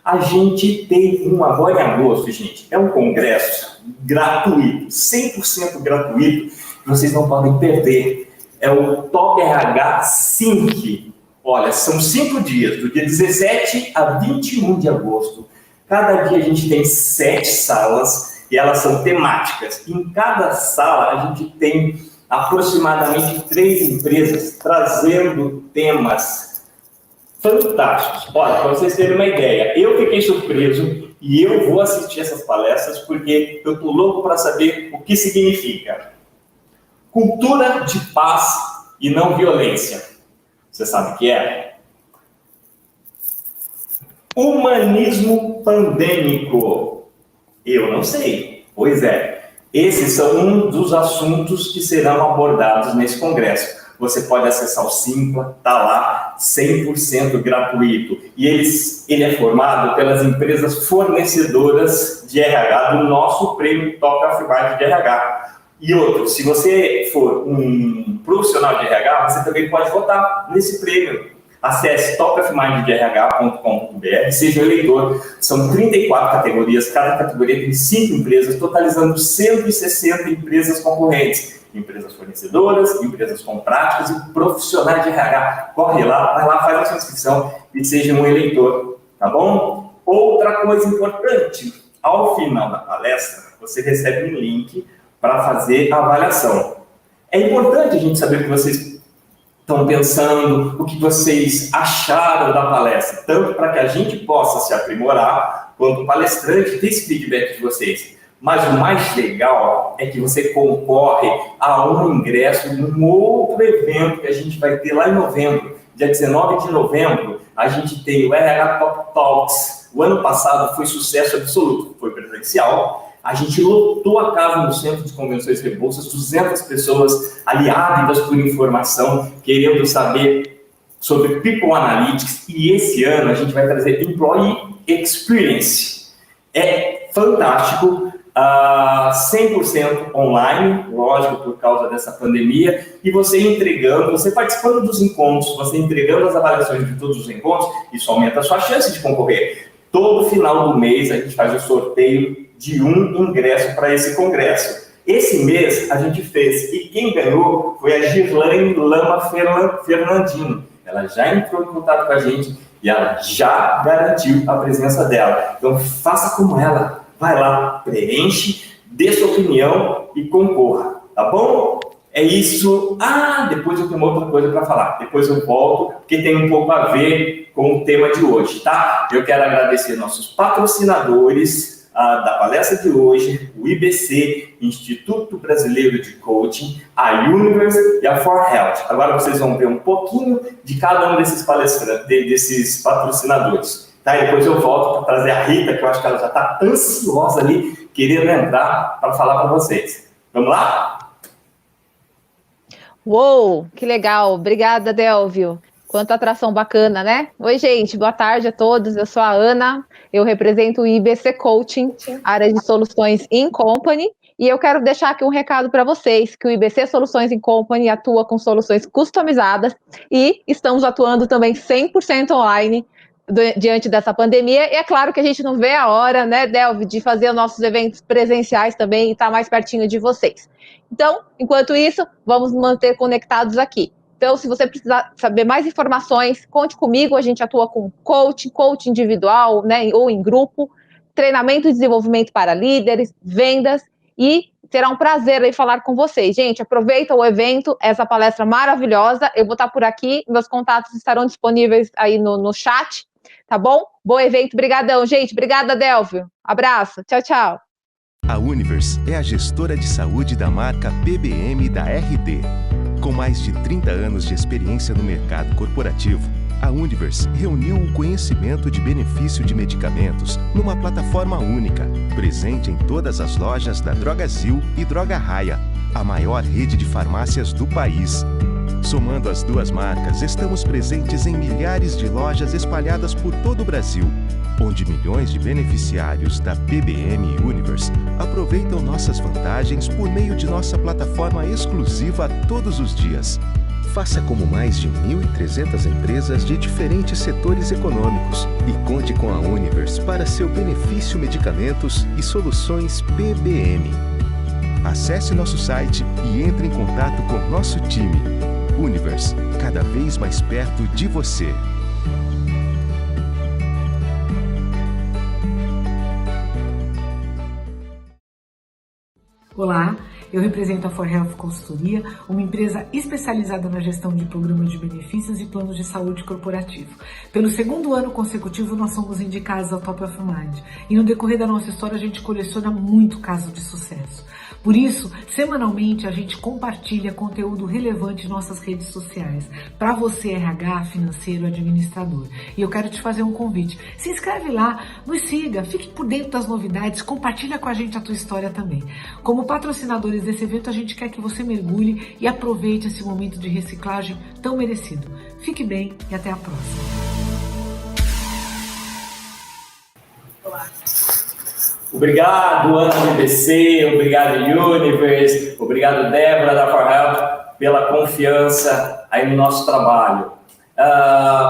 A gente teve agora em agosto, gente, é um congresso gratuito, 100% gratuito, que vocês não podem perder. É o Top RH Sync. Olha, são 5 dias, do dia 17 a 21 de agosto. Cada dia a gente tem 7 salas e elas são temáticas. Em cada sala a gente tem aproximadamente 3 empresas trazendo temas fantásticos. Olha, para vocês terem uma ideia, eu fiquei surpreso e eu vou assistir essas palestras porque eu estou louco para saber o que significa. Cultura de paz e não violência. Você sabe o que é? Humanismo pandêmico. Eu não sei. Pois é. Esses são um dos assuntos que serão abordados nesse congresso. Você pode acessar o Simpla, está lá, 100% gratuito. E ele é formado pelas empresas fornecedoras de RH do nosso prêmio Top of Mind de RH. E outro, se você for um profissional de RH, você também pode votar nesse prêmio. Acesse topofminddrh.com.br, seja um eleitor. São 34 categorias, cada categoria tem 5 empresas, totalizando 160 empresas concorrentes. Empresas fornecedoras, empresas com práticas e profissionais de RH. Corre lá, vai lá, faz a sua inscrição e seja um eleitor, tá bom? Outra coisa importante, ao final da palestra, você recebe um link para fazer a avaliação. É importante a gente saber o que vocês estão pensando, o que vocês acharam da palestra, tanto para que a gente possa se aprimorar, quanto o palestrante ter esse feedback de vocês. Mas o mais legal é que você concorre a um ingresso num outro evento que a gente vai ter lá em novembro. Dia 19 de novembro, a gente tem o RH Top Talks. O ano passado foi sucesso absoluto, foi presencial. A gente lotou a casa no Centro de Convenções Rebouças, 200 pessoas ali ávidas por informação, querendo saber sobre People Analytics. E esse ano a gente vai trazer Employee Experience. É fantástico, 100% online, lógico, por causa dessa pandemia, e você entregando, você participando dos encontros, você entregando as avaliações de todos os encontros, isso aumenta a sua chance de concorrer. Todo final do mês a gente faz o sorteio de um ingresso para esse congresso. Esse mês a gente fez, e quem ganhou foi a Girlane Lama Fernandino. Ela já entrou em contato com a gente e ela já garantiu a presença dela. Então faça como ela, vai lá, preenche, dê sua opinião e concorra, tá bom? É isso. Depois eu tenho uma outra coisa para falar. Depois eu volto, porque tem um pouco a ver com o tema de hoje, tá? Eu quero agradecer nossos patrocinadores da palestra de hoje, o IBC, Instituto Brasileiro de Coaching, a Universe e a For Health. Agora vocês vão ver um pouquinho de cada um desses palestrantes, desses patrocinadores. Tá? E depois eu volto para trazer a Rita, que eu acho que ela já está ansiosa ali, querendo entrar para falar para vocês. Vamos lá? Uou, que legal. Obrigada, Delvio. Quanta atração bacana, né? Oi, gente, boa tarde a todos. Eu sou a Ana, eu represento o IBC Coaching, área de soluções in company, e eu quero deixar aqui um recado para vocês, que o IBC Soluções in Company atua com soluções customizadas e estamos atuando também 100% online diante dessa pandemia, e é claro que a gente não vê a hora, né, Delvio, de fazer nossos eventos presenciais também e estar mais pertinho de vocês. Então, enquanto isso, vamos nos manter conectados aqui. Então, se você precisar saber mais informações, conte comigo, a gente atua com coaching individual, né, ou em grupo, treinamento e desenvolvimento para líderes, vendas, e será um prazer aí falar com vocês. Gente, aproveita o evento, essa palestra maravilhosa, eu vou estar por aqui, meus contatos estarão disponíveis aí no chat, tá bom? Bom evento, brigadão, gente, obrigada, Delvio, abraço, tchau, tchau. A Universe é a gestora de saúde da marca PBM da RD. Com mais de 30 anos de experiência no mercado corporativo, a Universe reuniu o conhecimento de benefício de medicamentos numa plataforma única, presente em todas as lojas da Drogazil e Droga Raia, a maior rede de farmácias do país. Somando as duas marcas, estamos presentes em milhares de lojas espalhadas por todo o Brasil, onde milhões de beneficiários da PBM Universe aproveitam nossas vantagens por meio de nossa plataforma exclusiva todos os dias. Faça como mais de 1.300 empresas de diferentes setores econômicos e conte com a Univers para seu benefício medicamentos e soluções PBM. Acesse nosso site e entre em contato com nosso time. Univers, cada vez mais perto de você. Olá, eu represento a For Health Consultoria, uma empresa especializada na gestão de programas de benefícios e planos de saúde corporativo. Pelo segundo ano consecutivo, nós somos indicados ao Top of Mind. E no decorrer da nossa história, a gente coleciona muito caso de sucesso. Por isso, semanalmente, a gente compartilha conteúdo relevante em nossas redes sociais, para você, RH, financeiro, administrador. E eu quero te fazer um convite. Se inscreve lá, nos siga, fique por dentro das novidades, compartilha com a gente a tua história também. Como patrocinadores desse evento, a gente quer que você mergulhe e aproveite esse momento de reciclagem tão merecido. Fique bem e até a próxima. Olá. Obrigado, Ana do IBC, obrigado, Univers, obrigado, Débora da For Health, pela confiança aí no nosso trabalho.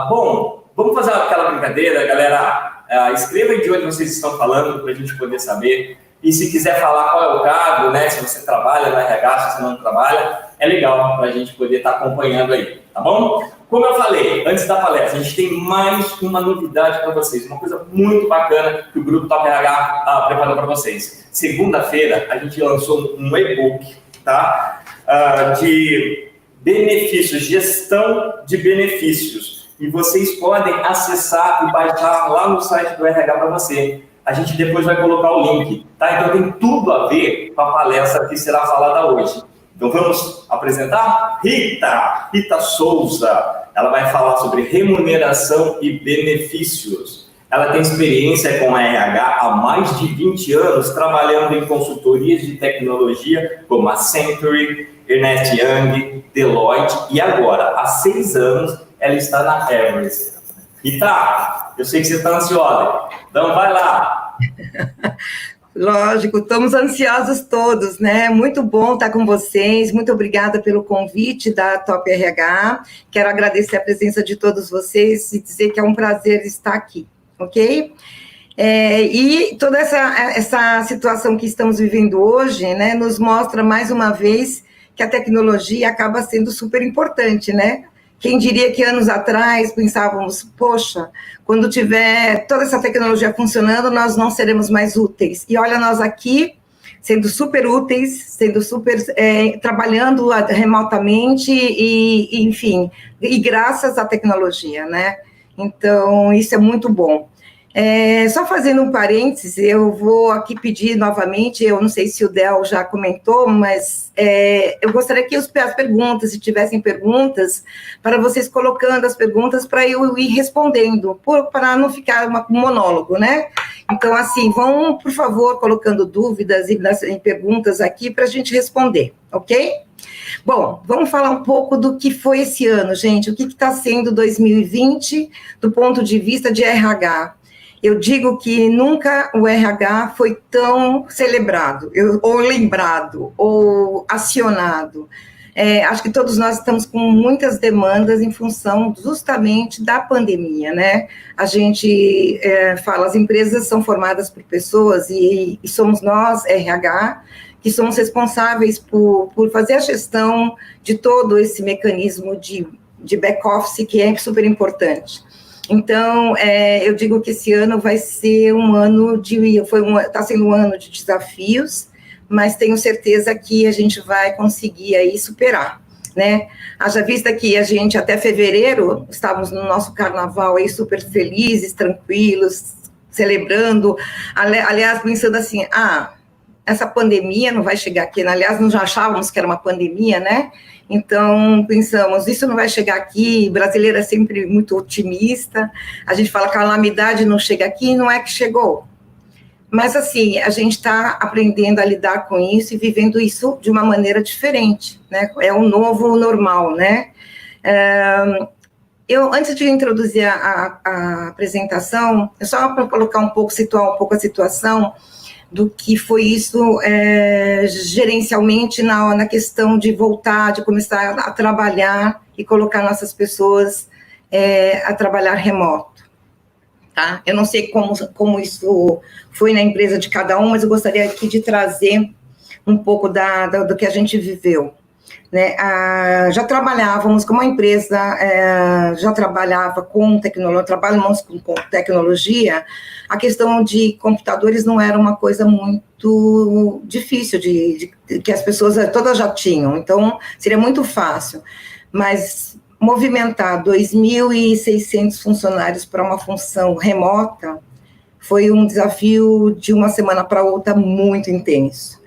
Bom, vamos fazer aquela brincadeira, galera. Escreva aí de onde vocês estão falando para a gente poder saber. E se quiser falar qual é o cargo, né? Se você trabalha no RH, se você não trabalha, é legal para a gente poder estar acompanhando aí, tá bom? Como eu falei, antes da palestra, a gente tem mais uma novidade para vocês, uma coisa muito bacana que o Grupo Top RH preparou para vocês. Segunda-feira, a gente lançou um e-book, tá? De benefícios, gestão de benefícios. E vocês podem acessar e baixar lá no site do RH para você. A gente depois vai colocar o link, tá? Então tem tudo a ver com a palestra que será falada hoje. Então vamos apresentar Rita Souza. Ela vai falar sobre remuneração e benefícios. Ela tem experiência com a RH há mais de 20 anos, trabalhando em consultorias de tecnologia como a Century, Ernst Young, Deloitte e agora, há 6 anos, ela está na Everest. Rita, eu sei que você está ansiosa, então vai lá. Lógico, estamos ansiosos todos, né? Muito bom estar com vocês, muito obrigada pelo convite da Top RH, quero agradecer a presença de todos vocês e dizer que é um prazer estar aqui, ok? E toda essa situação que estamos vivendo hoje, né, nos mostra mais uma vez que a tecnologia acaba sendo super importante, né? Quem diria que anos atrás pensávamos, poxa, quando tiver toda essa tecnologia funcionando, nós não seremos mais úteis. E olha nós aqui, sendo super úteis, sendo super, trabalhando remotamente e, enfim, e graças à tecnologia, né? Então, isso é muito bom. Só fazendo um parênteses, eu vou aqui pedir novamente, eu não sei se o Del já comentou, mas eu gostaria que as perguntas, se tivessem perguntas, para vocês colocando as perguntas para eu ir respondendo, para não ficar um monólogo, né? Então, assim, vão, por favor, colocando dúvidas e perguntas aqui para a gente responder, ok? Bom, vamos falar um pouco do que foi esse ano, gente, o que está sendo 2020 do ponto de vista de RH. Eu digo que nunca o RH foi tão celebrado, ou lembrado, ou acionado. Acho que todos nós estamos com muitas demandas em função justamente da pandemia, né? A gente fala, as empresas são formadas por pessoas e somos nós, RH, que somos responsáveis por fazer a gestão de todo esse mecanismo de back-office que é super importante. Então, eu digo que esse ano vai ser um ano está sendo um ano de desafios, mas tenho certeza que a gente vai conseguir aí superar, né? Haja vista que a gente até fevereiro estávamos no nosso carnaval aí super felizes, tranquilos, celebrando, aliás, pensando assim, essa pandemia não vai chegar aqui, aliás, nós já achávamos que era uma pandemia, né? Então, pensamos, isso não vai chegar aqui, brasileiro é sempre muito otimista, a gente fala que a calamidade não chega aqui, não é que chegou. Mas, assim, a gente está aprendendo a lidar com isso e vivendo isso de uma maneira diferente, né? É um novo normal, né? Antes de introduzir a apresentação, só para colocar situar um pouco a situação, do que foi isso gerencialmente na questão de voltar, de começar a trabalhar e colocar nossas pessoas a trabalhar remoto. Tá? Eu não sei como isso foi na empresa de cada um, mas eu gostaria aqui de trazer um pouco do que a gente viveu. Né? Já trabalhávamos como uma empresa, já trabalhava com tecnologia, trabalhamos com tecnologia, a questão de computadores não era uma coisa muito difícil, que as pessoas todas já tinham, então seria muito fácil, mas movimentar 2.600 funcionários para uma função remota foi um desafio de uma semana para outra muito intenso.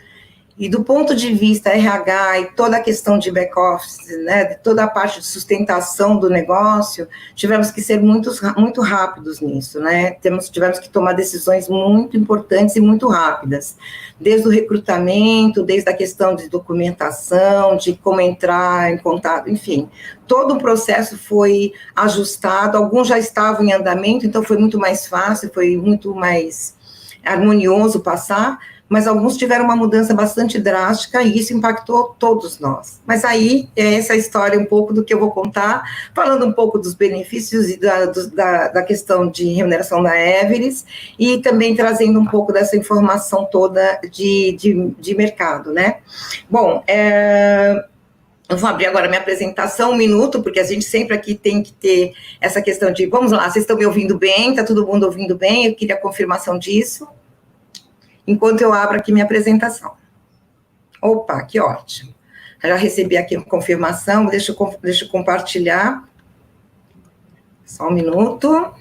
E do ponto de vista RH e toda a questão de back-office, né, de toda a parte de sustentação do negócio, tivemos que ser muito rápidos nisso, né? Tivemos que tomar decisões muito importantes e muito rápidas, desde o recrutamento, desde a questão de documentação, de como entrar em contato, enfim. Todo o processo foi ajustado, alguns já estavam em andamento, então foi muito mais fácil, foi muito mais harmonioso passar, mas alguns tiveram uma mudança bastante drástica e isso impactou todos nós. Mas aí, essa história um pouco do que eu vou contar, falando um pouco dos benefícios e da questão de remuneração da Everest e também trazendo um pouco dessa informação toda de mercado, né? Bom, eu vou abrir agora minha apresentação, 1 minuto, porque a gente sempre aqui tem que ter essa questão de, vamos lá, vocês estão me ouvindo bem? Está todo mundo ouvindo bem? Eu queria a confirmação disso. Enquanto eu abro aqui minha apresentação. Opa, que ótimo. Já recebi aqui a confirmação, deixa eu compartilhar. Só 1 minuto.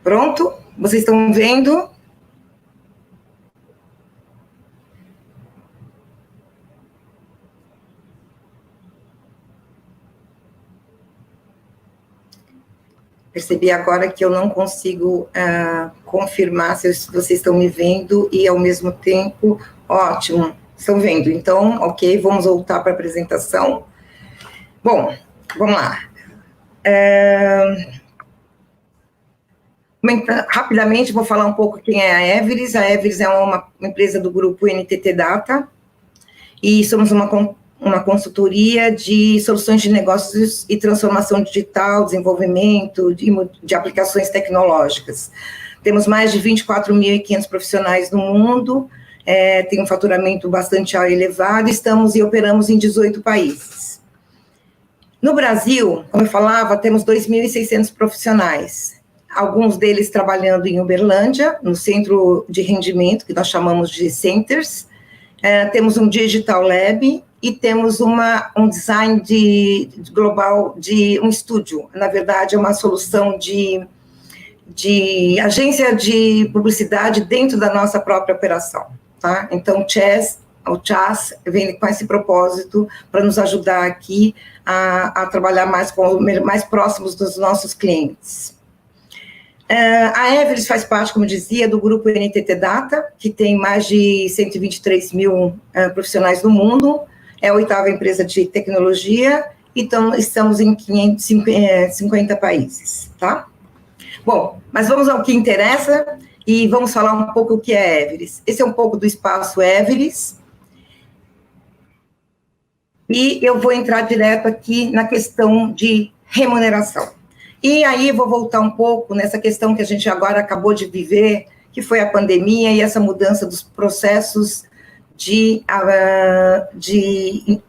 Pronto? Vocês estão vendo? Percebi agora que eu não consigo confirmar se vocês estão me vendo e, ao mesmo tempo, ótimo, estão vendo. Então, ok, vamos voltar para a apresentação. Bom, vamos lá. Rapidamente, vou falar um pouco quem é a Everest. A Everest é uma empresa do grupo NTT Data e somos uma consultoria de soluções de negócios e transformação digital, desenvolvimento de aplicações tecnológicas. Temos mais de 24.500 profissionais no mundo, tem um faturamento bastante elevado, estamos e operamos em 18 países. No Brasil, como eu falava, temos 2.600 profissionais. Alguns deles trabalhando em Uberlândia, no centro de rendimento, que nós chamamos de centers. Temos um Digital Lab e temos um design global de um estúdio. Na verdade, é uma solução de agência de publicidade dentro da nossa própria operação. Tá? Então, o CHAS vem com esse propósito para nos ajudar aqui a trabalhar mais próximos dos nossos clientes. A Everest faz parte, como dizia, do grupo NTT Data, que tem mais de 123 mil profissionais no mundo, é a 8ª empresa de tecnologia, então estamos em 550 países, tá? Bom, mas vamos ao que interessa e vamos falar um pouco o que é a Everest. Esse é um pouco do espaço Everest, e eu vou entrar direto aqui na questão de remuneração. E aí vou voltar um pouco nessa questão que a gente agora acabou de viver, que foi a pandemia e essa mudança dos processos de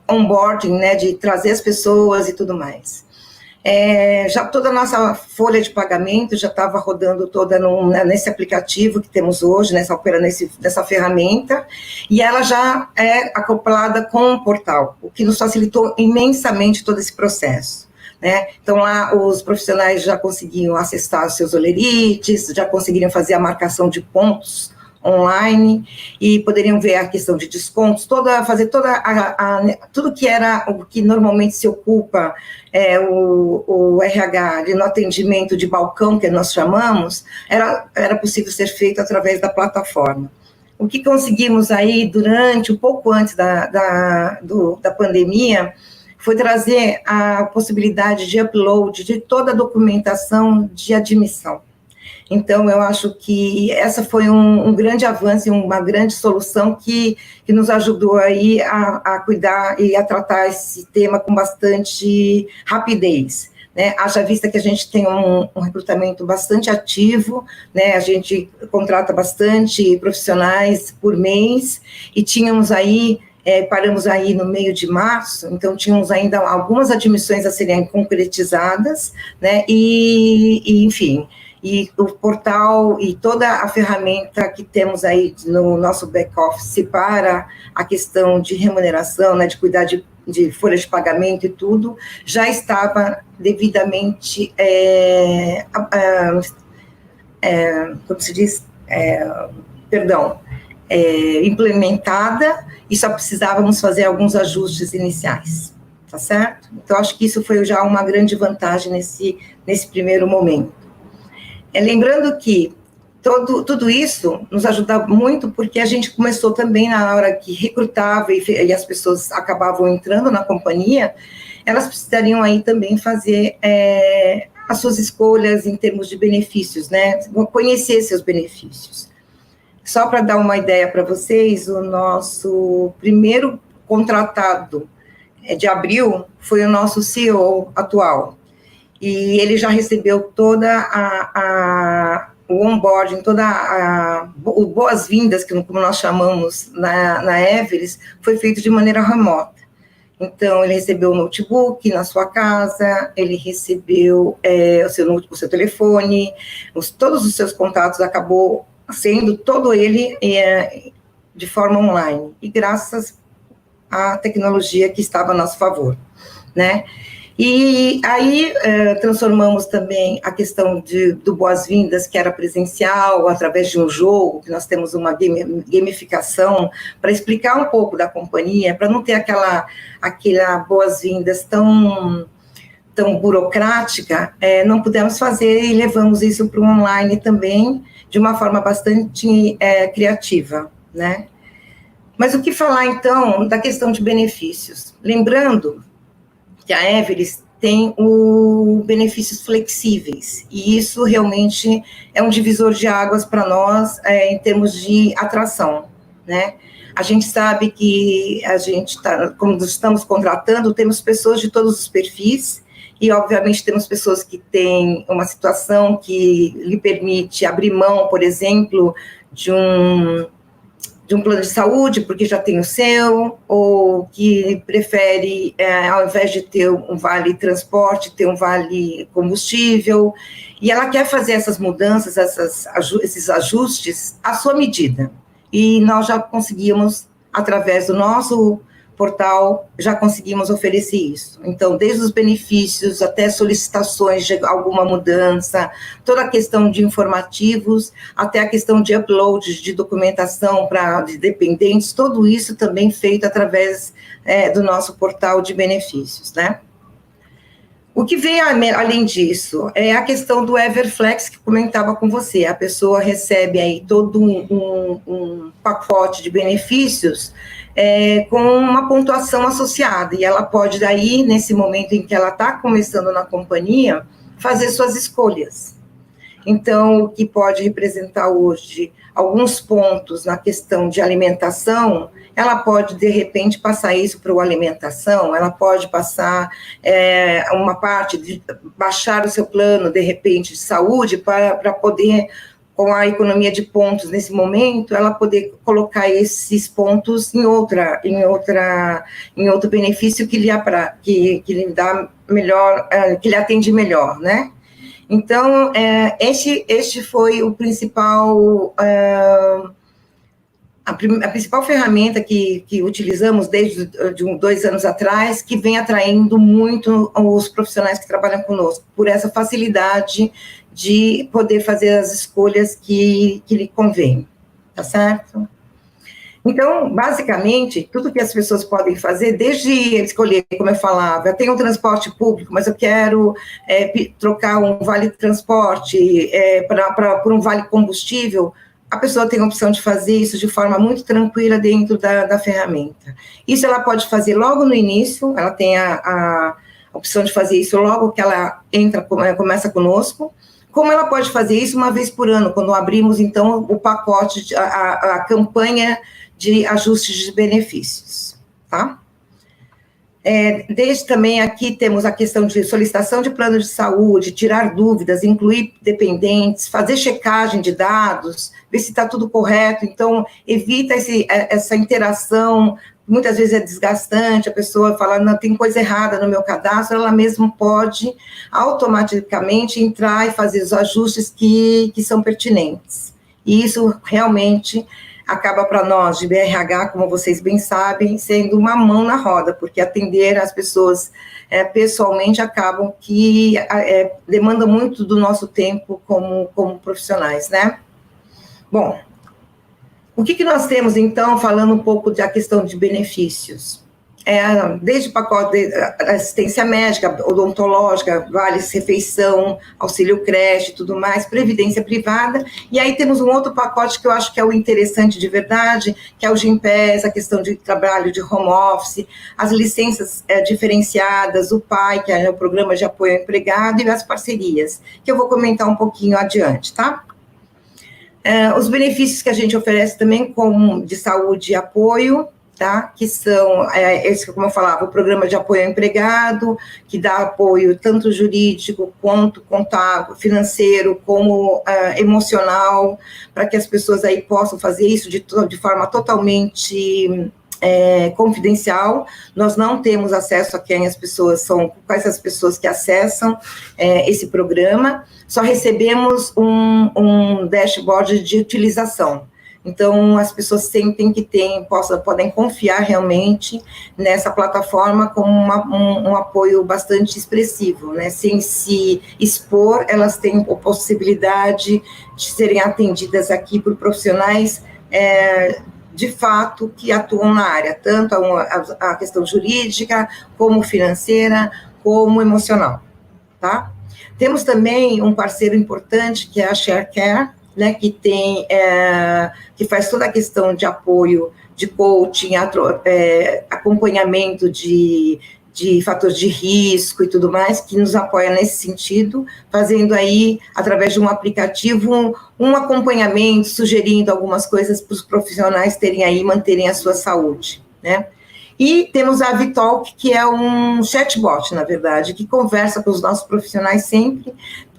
onboarding, né, de trazer as pessoas e tudo mais. Já toda a nossa folha de pagamento já estava rodando toda nesse aplicativo que temos hoje, nessa ferramenta, e ela já é acoplada com o portal, o que nos facilitou imensamente todo esse processo. Né? Então, lá os profissionais já conseguiam acessar os seus olerites, já conseguiriam fazer a marcação de pontos online, e poderiam ver a questão de descontos, fazer tudo que era o que normalmente se ocupa o RH no atendimento de balcão, que nós chamamos, era possível ser feito através da plataforma. O que conseguimos aí um pouco antes da pandemia, foi trazer a possibilidade de upload de toda a documentação de admissão. Então, eu acho que essa foi um grande avanço e uma grande solução que nos ajudou aí a cuidar e a tratar esse tema com bastante rapidez, né? Haja vista que a gente tem um recrutamento bastante ativo, né? A gente contrata bastante profissionais por mês, e tínhamos aí, paramos aí no meio de março, então tínhamos ainda algumas admissões a serem concretizadas, né? Enfim, e o portal e toda a ferramenta que temos aí no nosso back-office para a questão de remuneração, né, de cuidar de folha de pagamento e tudo, já estava devidamente, como se diz, implementada, e só precisávamos fazer alguns ajustes iniciais, tá certo? Então, acho que isso foi já uma grande vantagem nesse primeiro momento. Lembrando que tudo isso nos ajuda muito, porque a gente começou também na hora que recrutava e as pessoas acabavam entrando na companhia, elas precisariam aí também fazer as suas escolhas em termos de benefícios, né? Conhecer seus benefícios. Só para dar uma ideia para vocês, o nosso primeiro contratado de abril foi o nosso CEO atual. E ele já recebeu toda o onboarding, o boas-vindas, como nós chamamos na Everest, foi feito de maneira remota. Então, ele recebeu o notebook na sua casa, ele recebeu o seu telefone, todos os seus contatos, acabou sendo todo ele de forma online, e graças à tecnologia que estava a nosso favor, né? E aí transformamos também a questão do boas-vindas, que era presencial, através de um jogo, que nós temos uma gamificação, para explicar um pouco da companhia, para não ter aquela boas-vindas tão burocrática, não pudemos fazer, e levamos isso para o online também, de uma forma bastante criativa, né? Mas o que falar, então, da questão de benefícios? Lembrando que a Everest tem benefícios flexíveis, e isso realmente é um divisor de águas para nós em termos de atração, né? A gente sabe que como estamos contratando, temos pessoas de todos os perfis, e obviamente temos pessoas que têm uma situação que lhe permite abrir mão, por exemplo, de um plano de saúde, porque já tem o seu, ou que prefere, ao invés de ter um vale transporte, ter um vale combustível, e ela quer fazer essas mudanças, esses ajustes à sua medida. E nós já conseguimos, através do nosso portal, já conseguimos oferecer isso. Então, desde os benefícios até solicitações de alguma mudança, toda a questão de informativos, até a questão de upload de documentação de dependentes, tudo isso também feito através do nosso portal de benefícios, né? O que vem além disso é a questão do Everflex, que comentava com você. A pessoa recebe aí todo um pacote de benefícios com uma pontuação associada, e ela pode daí, nesse momento em que ela está começando na companhia, fazer suas escolhas. Então, o que pode representar hoje alguns pontos na questão de alimentação, ela pode, de repente, passar isso para o alimentação, ela pode passar uma parte de baixar o seu plano, de repente, de saúde, para poder, com a economia de pontos nesse momento, ela poder colocar esses pontos em outro benefício que lhe dá melhor, que lhe atende melhor, né? Então, este foi o principal, a principal ferramenta que utilizamos desde 2 anos atrás, que vem atraindo muito os profissionais que trabalham conosco, por essa facilidade de poder fazer as escolhas que lhe convém, tá certo? Então, basicamente, tudo que as pessoas podem fazer, desde escolher, como eu falava, eu tenho um transporte público, mas eu quero trocar um vale-transporte por um vale-combustível, a pessoa tem a opção de fazer isso de forma muito tranquila dentro da ferramenta. Isso ela pode fazer logo no início, ela tem a opção de fazer isso logo que ela começa conosco, como ela pode fazer isso uma vez por ano, quando abrimos, então, o pacote, a campanha de ajustes de benefícios, tá? Desde também aqui temos a questão de solicitação de plano de saúde, tirar dúvidas, incluir dependentes, fazer checagem de dados, ver se está tudo correto, então evita essa interação, muitas vezes é desgastante, a pessoa fala, não, tem coisa errada no meu cadastro, ela mesma pode automaticamente entrar e fazer os ajustes que são pertinentes, e isso realmente acaba para nós de BRH, como vocês bem sabem, sendo uma mão na roda, porque atender as pessoas pessoalmente acabam que demanda muito do nosso tempo como profissionais, né? Bom, o que nós temos, então, falando um pouco da questão de benefícios? Desde pacote de assistência médica, odontológica, vale-refeição, auxílio creche, tudo mais, previdência privada, e aí temos um outro pacote que eu acho que é o interessante de verdade, que é o Gympass, a questão de trabalho de home office, as licenças diferenciadas, o PAI, que é o Programa de Apoio ao Empregado, e as parcerias, que eu vou comentar um pouquinho adiante, tá? Os benefícios que a gente oferece também, como de saúde e apoio, tá? Que são, como eu falava, o programa de apoio ao empregado, que dá apoio tanto jurídico, quanto contábil, financeiro, como emocional, para que as pessoas aí possam fazer isso de forma totalmente confidencial. Nós não temos acesso a quem as pessoas são, quais as pessoas que acessam esse programa, só recebemos um dashboard de utilização. Então, as pessoas sentem que podem confiar realmente nessa plataforma como um apoio bastante expressivo, né? Sem se expor, elas têm a possibilidade de serem atendidas aqui por profissionais de fato que atuam na área, tanto a questão jurídica, como financeira, como emocional, tá? Temos também um parceiro importante, que é a ShareCare, né, que que faz toda a questão de apoio, de coaching, acompanhamento de fatores de risco e tudo mais, que nos apoia nesse sentido, fazendo aí, através de um aplicativo, um acompanhamento, sugerindo algumas coisas para os profissionais terem aí, manterem a sua saúde, né? E temos a Vitalk, que é um chatbot, na verdade, que conversa com os nossos profissionais sempre,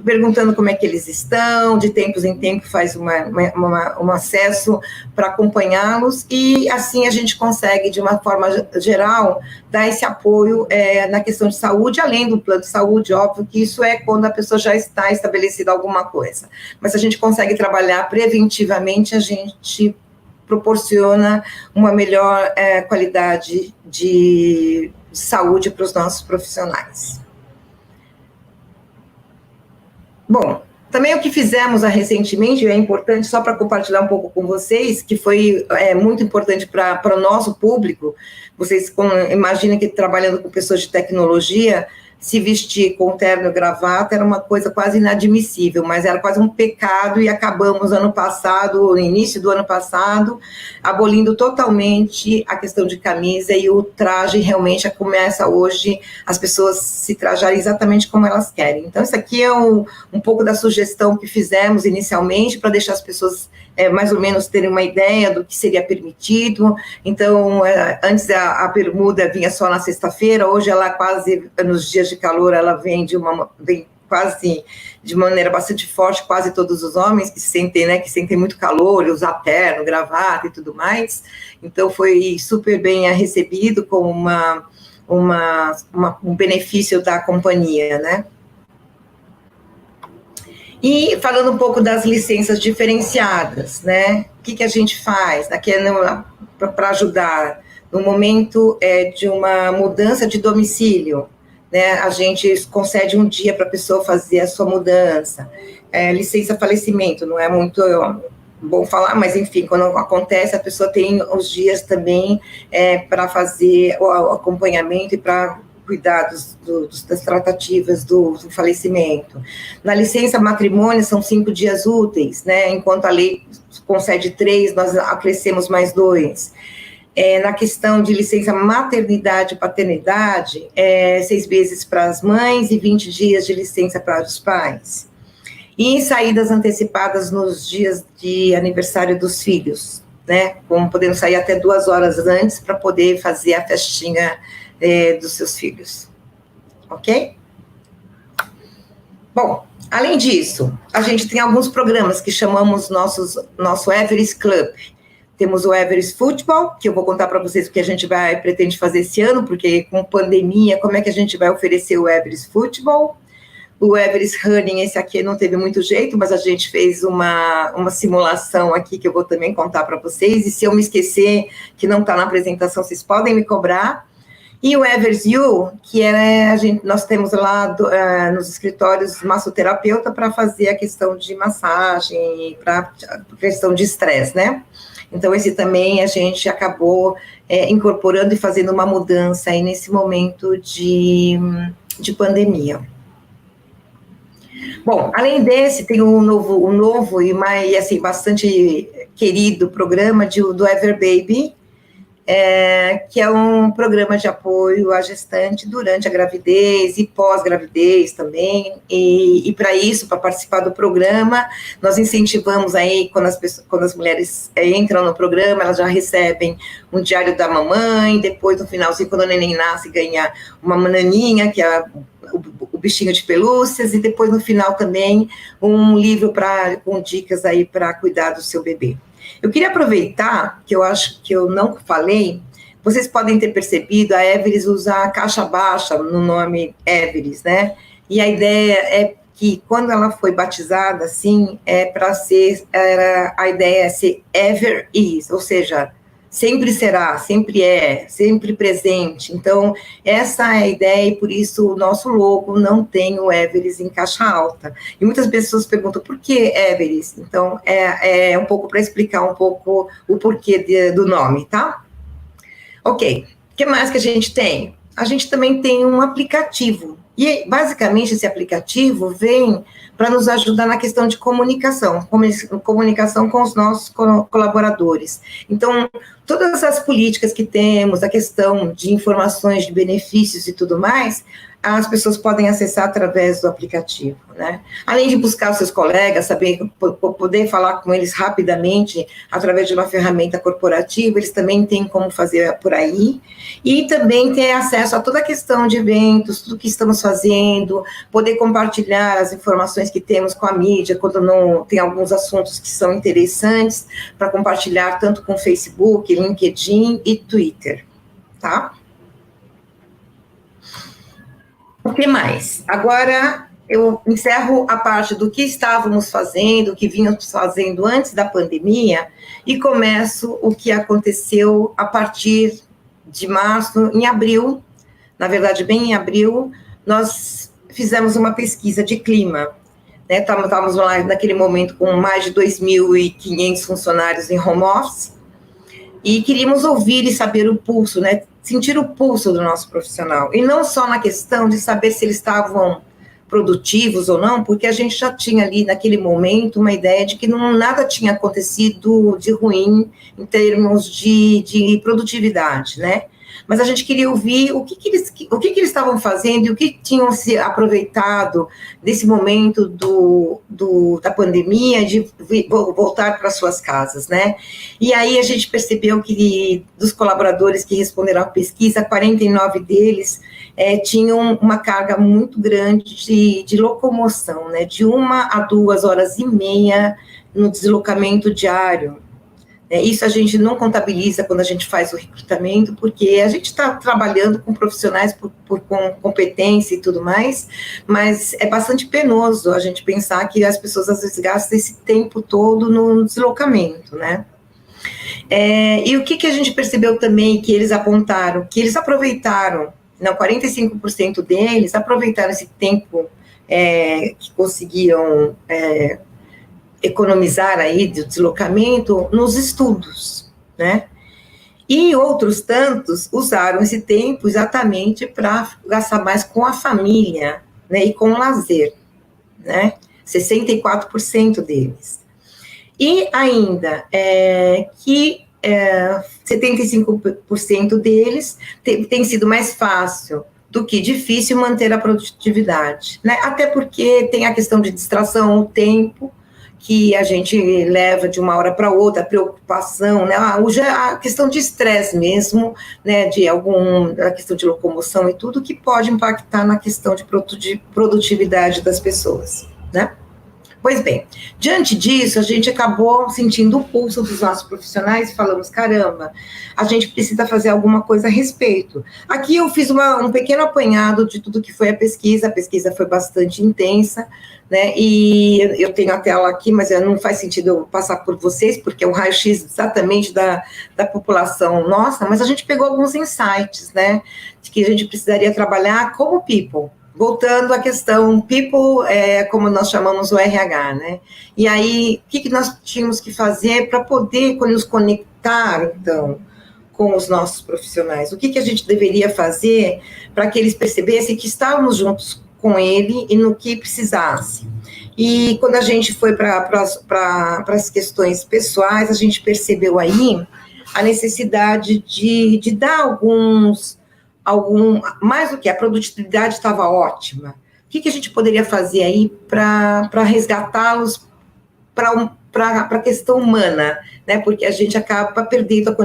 perguntando como é que eles estão, de tempos em tempos faz um acesso para acompanhá-los, e assim a gente consegue, de uma forma geral, dar esse apoio na questão de saúde, além do plano de saúde, óbvio que isso é quando a pessoa já está estabelecida alguma coisa. Mas se a gente consegue trabalhar preventivamente, a gente proporciona uma melhor qualidade de saúde para os nossos profissionais. Bom, também o que fizemos recentemente, é importante só para compartilhar um pouco com vocês, que foi muito importante para o nosso público. Vocês imaginem que trabalhando com pessoas de tecnologia, se vestir com terno e gravata era uma coisa quase inadmissível, mas era quase um pecado, e acabamos no início do ano passado, abolindo totalmente a questão de camisa, e o traje realmente começa hoje as pessoas se trajarem exatamente como elas querem. Então, isso aqui é um pouco da sugestão que fizemos inicialmente, para deixar as pessoas mais ou menos terem uma ideia do que seria permitido. Então, antes a bermuda vinha só na sexta-feira, hoje ela quase, nos dias de calor, ela vem quase de maneira bastante forte, quase todos os homens que sentem muito calor, usar terno, gravata e tudo mais. Então, foi super bem recebido como um benefício da companhia, né? E falando um pouco das licenças diferenciadas, né? O que a gente faz para ajudar? No momento de uma mudança de domicílio, né? A gente concede um dia para a pessoa fazer a sua mudança. Licença falecimento, não é muito bom falar, mas enfim, quando acontece, a pessoa tem os dias também para fazer o acompanhamento e para cuidar das tratativas do falecimento. Na licença matrimônio são 5 dias úteis, né? Enquanto a lei concede 3, nós acrescemos mais 2. Na questão de licença maternidade e paternidade, 6 meses para as mães e 20 dias de licença para os pais. E saídas antecipadas nos dias de aniversário dos filhos, né? Como podendo sair até 2 horas antes para poder fazer a festinha dos seus filhos. Ok? Bom, além disso, a gente tem alguns programas que chamamos nosso Everest Club. Temos o Everest Futebol, que eu vou contar para vocês o que a gente pretende fazer esse ano, porque com pandemia, como é que a gente vai oferecer o Everest Futebol? O Everest Running, esse aqui não teve muito jeito, mas a gente fez uma simulação aqui que eu vou também contar para vocês, e se eu me esquecer que não está na apresentação, vocês podem me cobrar. E o Everest You, que nós temos lá nos escritórios massoterapeuta para fazer a questão de massagem, para questão de estresse, né? Então, esse também a gente acabou incorporando e fazendo uma mudança aí nesse momento de pandemia. Bom, além desse, tem um novo e assim, bastante querido programa do Ever Baby, que é um programa de apoio à gestante durante a gravidez e pós-gravidez também, e para isso, para participar do programa, nós incentivamos aí, quando as mulheres entram no programa, elas já recebem um diário da mamãe, depois no finalzinho, quando o neném nasce, ganha uma naninha, que é o bichinho de pelúcias, e depois no final também um livro com dicas aí para cuidar do seu bebê. Eu queria aproveitar, que eu acho que eu não falei, vocês podem ter percebido, a Everest usa a caixa baixa no nome Everest, né? E a ideia é que quando ela foi batizada, assim, a ideia é ser ever is, ou seja, sempre será, sempre presente. Então, essa é a ideia e por isso o nosso logo não tem o Everest em caixa alta. E muitas pessoas perguntam, por que Everest? Então, é um pouco para explicar um pouco o porquê do nome, tá? Ok, o que mais que a gente tem? A gente também tem um aplicativo. E, basicamente, esse aplicativo vem para nos ajudar na questão de comunicação com os nossos colaboradores. Então, todas as políticas que temos, a questão de informações de benefícios e tudo mais, as pessoas podem acessar através do aplicativo, né? Além de buscar os seus colegas, poder falar com eles rapidamente através de uma ferramenta corporativa, eles também têm como fazer por aí, e também ter acesso a toda a questão de eventos, tudo que estamos fazendo, poder compartilhar as informações que temos com a mídia, quando não tem alguns assuntos que são interessantes, para compartilhar tanto com Facebook, LinkedIn e Twitter, tá? O que mais? Agora eu encerro a parte do que estávamos fazendo, o que vínhamos fazendo antes da pandemia, e começo o que aconteceu a partir de março, em abril, na verdade, bem em abril, nós fizemos uma pesquisa de clima, né? Estávamos lá naquele momento com mais de 2.500 funcionários em home office, e queríamos ouvir e saber o pulso, né? Sentir o pulso do nosso profissional, e não só na questão de saber se eles estavam produtivos ou não, porque a gente já tinha ali naquele momento uma ideia de que nada tinha acontecido de ruim em termos de produtividade, né? Mas a gente queria ouvir o que eles estavam fazendo e o que tinham se aproveitado desse momento da pandemia, de voltar para suas casas, né? E aí a gente percebeu que dos colaboradores que responderam à pesquisa, 49 deles tinham uma carga muito grande de locomoção, né? De 1 a 2 horas e meia no deslocamento diário. Isso a gente não contabiliza quando a gente faz o recrutamento, porque a gente está trabalhando com profissionais com competência e tudo mais, mas é bastante penoso a gente pensar que as pessoas às vezes gastam esse tempo todo no deslocamento, né? E o que a gente percebeu também, que eles apontaram, que eles aproveitaram, 45% deles aproveitaram esse tempo que conseguiram economizar aí de deslocamento nos estudos, né? E outros tantos usaram esse tempo exatamente para gastar mais com a família, né, e com o lazer, né? 64% deles. E ainda, 75% deles tem sido mais fácil do que difícil manter a produtividade, né? Até porque tem a questão de distração, o tempo que a gente leva de uma hora para outra, a preocupação, né? A questão de estresse mesmo, né? A questão de locomoção e tudo que pode impactar na questão de produtividade das pessoas, né? Pois bem, diante disso, a gente acabou sentindo o pulso dos nossos profissionais e falamos, caramba, a gente precisa fazer alguma coisa a respeito. Aqui eu fiz um pequeno apanhado de tudo que foi a pesquisa foi bastante intensa, né, e eu tenho a tela aqui, mas não faz sentido eu passar por vocês, porque é um raio-x exatamente da população nossa, mas a gente pegou alguns insights, né, de que a gente precisaria trabalhar como people. Voltando à questão, people, como nós chamamos o RH, né? E aí, o que nós tínhamos que fazer para poder nos conectar, então, com os nossos profissionais? O que a gente deveria fazer para que eles percebessem que estávamos juntos com ele e no que precisasse? E quando a gente foi para as questões pessoais, a gente percebeu aí a necessidade de dar mais do que a produtividade estava ótima. O que a gente poderia fazer aí para resgatá-los para a questão humana, né? Porque a gente acaba perdendo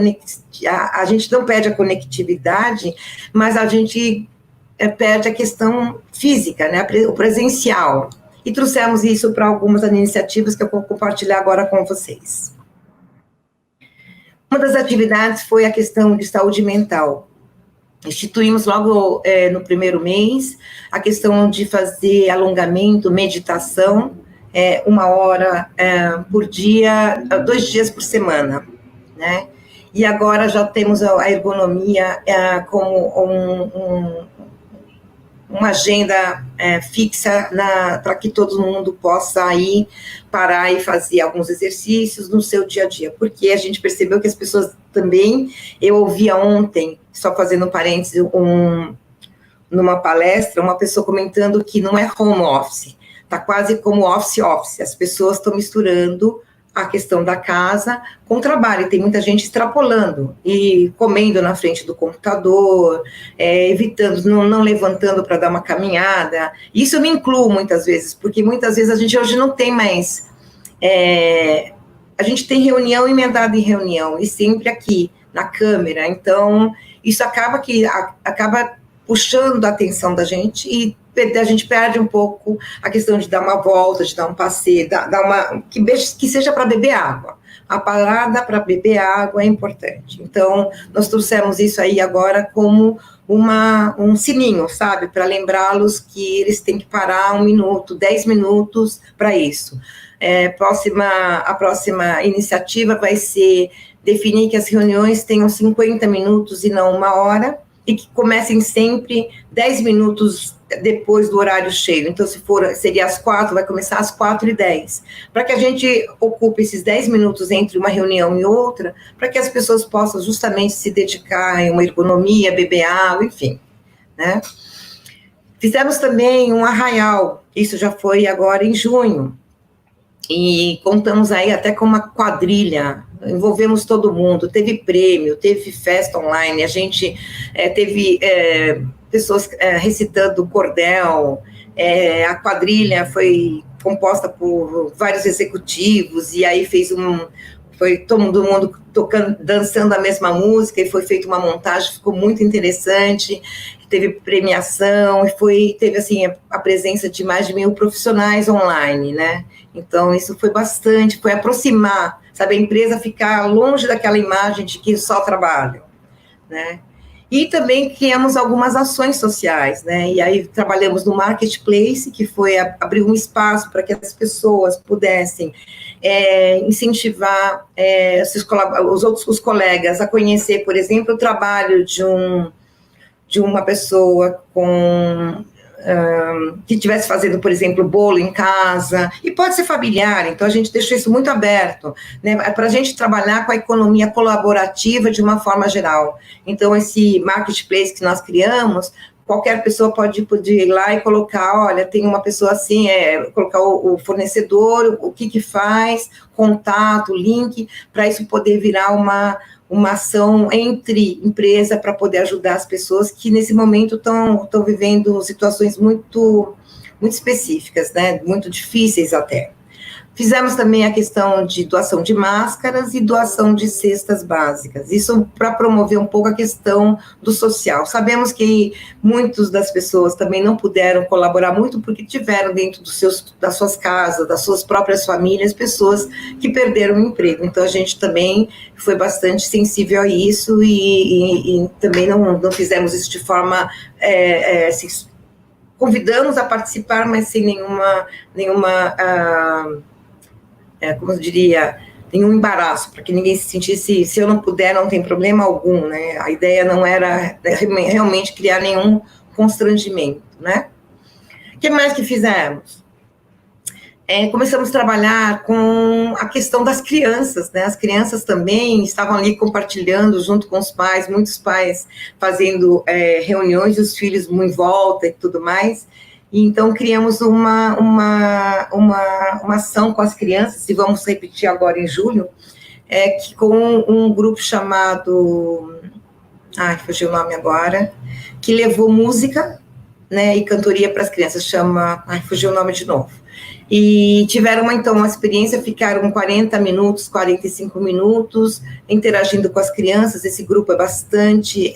a gente não perde a conectividade, mas a gente perde a questão física, né? O presencial. E trouxemos isso para algumas iniciativas que eu vou compartilhar agora com vocês. Uma das atividades foi a questão de saúde mental. Instituímos logo no primeiro mês a questão de fazer alongamento, meditação, 1 hora por dia, 2 dias por semana, né? E agora já temos a ergonomia como uma agenda fixa para que todo mundo possa aí parar e fazer alguns exercícios no seu dia a dia, porque a gente percebeu que as pessoas também, eu ouvia ontem, só fazendo um parênteses, numa palestra, uma pessoa comentando que não é home office, está quase como office, as pessoas estão misturando a questão da casa com o trabalho, e tem muita gente extrapolando e comendo na frente do computador, evitando, não levantando para dar uma caminhada. Isso eu me incluo muitas vezes, porque muitas vezes a gente hoje não tem mais, a gente tem reunião emendada em reunião, e sempre aqui, na câmera, então isso acaba puxando a atenção da gente, e a gente perde um pouco a questão de dar uma volta, de dar um passeio, que seja para beber água. A parada para beber água é importante. Então, nós trouxemos isso aí agora como um sininho, sabe? Para lembrá-los que eles têm que parar 1 minuto, 10 minutos para isso. A próxima iniciativa vai ser definir que as reuniões tenham 50 minutos e não 1 hora, e que comecem sempre 10 minutos depois do horário cheio. Então, seria às 4, vai começar às 4h10, para que a gente ocupe esses 10 minutos entre uma reunião e outra, para que as pessoas possam justamente se dedicar em uma ergonomia, beber água, enfim, né? Fizemos também um arraial, isso já foi agora em junho, e contamos aí até com uma quadrilha, envolvemos todo mundo, teve prêmio, teve festa online, a gente teve pessoas recitando cordel, a quadrilha foi composta por vários executivos, e aí foi todo mundo tocando, dançando a mesma música, e foi feita uma montagem, ficou muito interessante, teve premiação, e teve assim, a presença de mais de 1.000 profissionais online, né? Então, isso foi aproximar, sabe, a empresa ficar longe daquela imagem de que só trabalham, né? E também criamos algumas ações sociais, né? E aí trabalhamos no Marketplace, que foi abrir um espaço para que as pessoas pudessem incentivar os colegas a conhecer, por exemplo, o trabalho de uma pessoa com que estivesse fazendo, por exemplo, bolo em casa, e pode ser familiar, então a gente deixou isso muito aberto, né, para a gente trabalhar com a economia colaborativa de uma forma geral. Então, esse marketplace que nós criamos, qualquer pessoa pode ir lá e colocar, olha, tem uma pessoa assim, colocar o fornecedor, o que faz, contato, link, para isso poder virar uma ação entre empresa para poder ajudar as pessoas que nesse momento estão vivendo situações muito, muito específicas, né, muito difíceis até. Fizemos também a questão de doação de máscaras e doação de cestas básicas, isso para promover um pouco a questão do social. Sabemos que muitas das pessoas também não puderam colaborar muito porque tiveram dentro das suas casas, das suas próprias famílias, pessoas que perderam o emprego. Então, a gente também foi bastante sensível a isso e também não fizemos isso de forma... convidamos a participar, mas sem nenhuma como eu diria, nenhum embaraço, para que ninguém se sentisse, se eu não puder, não tem problema algum, né? A ideia não era realmente criar nenhum constrangimento, né? O que mais que fizemos? Começamos a trabalhar com a questão das crianças, né? As crianças também estavam ali compartilhando junto com os pais, muitos pais fazendo reuniões, os filhos em volta e tudo mais. E então criamos uma ação com as crianças, e vamos repetir agora em julho, com um grupo chamado, fugiu o nome agora, que levou música, né, e cantoria para as crianças, fugiu o nome de novo. E tiveram, então, uma experiência, ficaram 40 minutos, 45 minutos, interagindo com as crianças. Esse grupo é bastante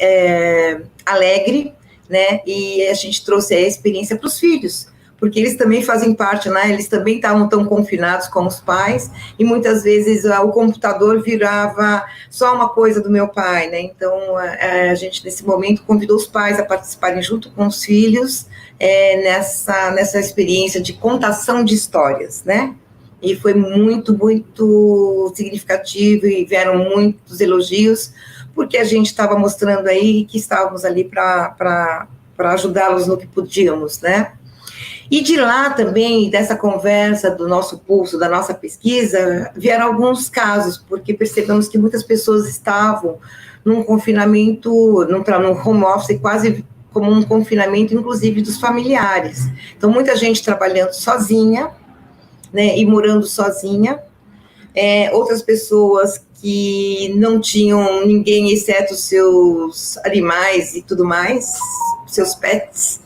alegre, né, e a gente trouxe a experiência para os filhos, porque eles também fazem parte, né, eles também estavam tão confinados como os pais, e muitas vezes o computador virava só uma coisa do meu pai, né, então a gente nesse momento convidou os pais a participarem junto com os filhos, nessa experiência de contação de histórias, né, e foi muito, muito significativo, e vieram muitos elogios, porque a gente estava mostrando aí que estávamos ali para ajudá-los no que podíamos, né? E de lá também, dessa conversa, do nosso pulso, da nossa pesquisa, vieram alguns casos, porque percebemos que muitas pessoas estavam num confinamento, num home office, quase como um confinamento, inclusive dos familiares. Então, muita gente trabalhando sozinha, né, e morando sozinha, outras pessoas que não tinham ninguém exceto seus animais e tudo mais, seus pets,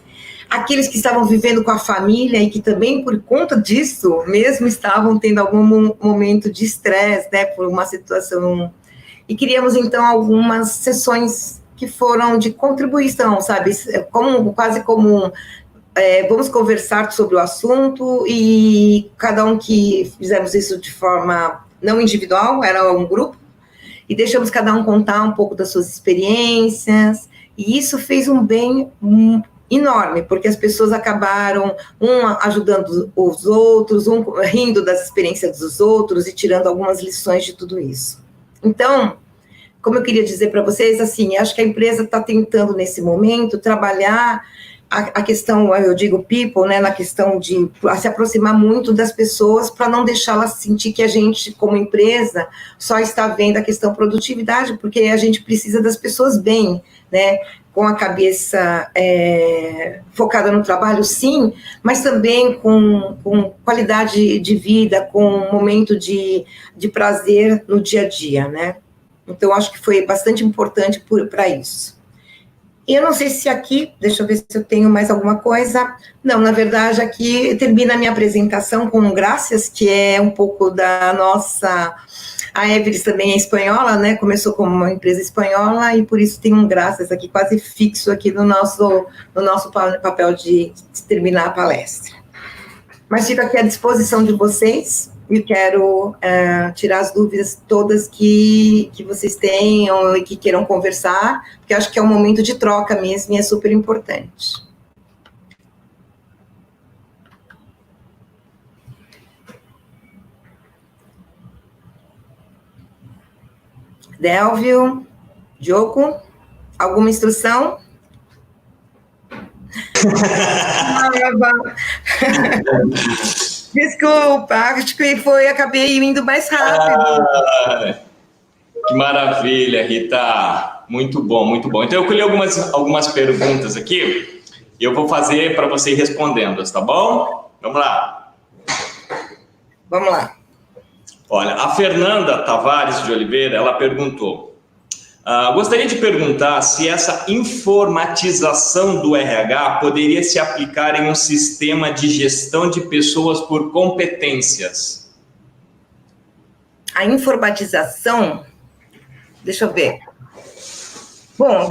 aqueles que estavam vivendo com a família e que também por conta disso mesmo estavam tendo algum momento de estresse, né, por uma situação, e criamos então algumas sessões que foram de contribuição, sabe, quase como vamos conversar sobre o assunto, e cada um que fizemos isso de forma não individual, era um grupo, e deixamos cada um contar um pouco das suas experiências, e isso fez um bem enorme, porque as pessoas acabaram, ajudando os outros, rindo das experiências dos outros, e tirando algumas lições de tudo isso. Então, como eu queria dizer para vocês, assim, acho que a empresa está tentando, nesse momento, trabalhar a questão, eu digo people, né, na questão de se aproximar muito das pessoas para não deixá-las sentir que a gente, como empresa, só está vendo a questão produtividade, porque a gente precisa das pessoas bem, né, com a cabeça focada no trabalho, sim, mas também com qualidade de vida, com um momento de prazer no dia a dia, né. Então, acho que foi bastante importante para isso. E eu não sei se aqui, deixa eu ver se eu tenho mais alguma coisa. Não, na verdade, aqui termina a minha apresentação com Gracias, que é um pouco da nossa... A Everest também é espanhola, né? Começou como uma empresa espanhola e por isso tem um Gracias aqui quase fixo aqui no nosso papel de terminar a palestra. Mas fico aqui à disposição de vocês e quero tirar as dúvidas todas que vocês tenham e que queiram conversar, porque acho que é um momento de troca mesmo e é super importante. Délvio, Diogo, alguma instrução? Desculpa, acho que acabei indo mais rápido. Que maravilha, Rita. Muito bom, muito bom. Então, eu colhi algumas perguntas aqui e eu vou fazer para você ir respondendo, tá bom? Vamos lá. Vamos lá. Olha, a Fernanda Tavares de Oliveira, ela perguntou: gostaria de perguntar se essa informatização do RH poderia se aplicar em um sistema de gestão de pessoas por competências. A informatização, deixa eu ver. Bom,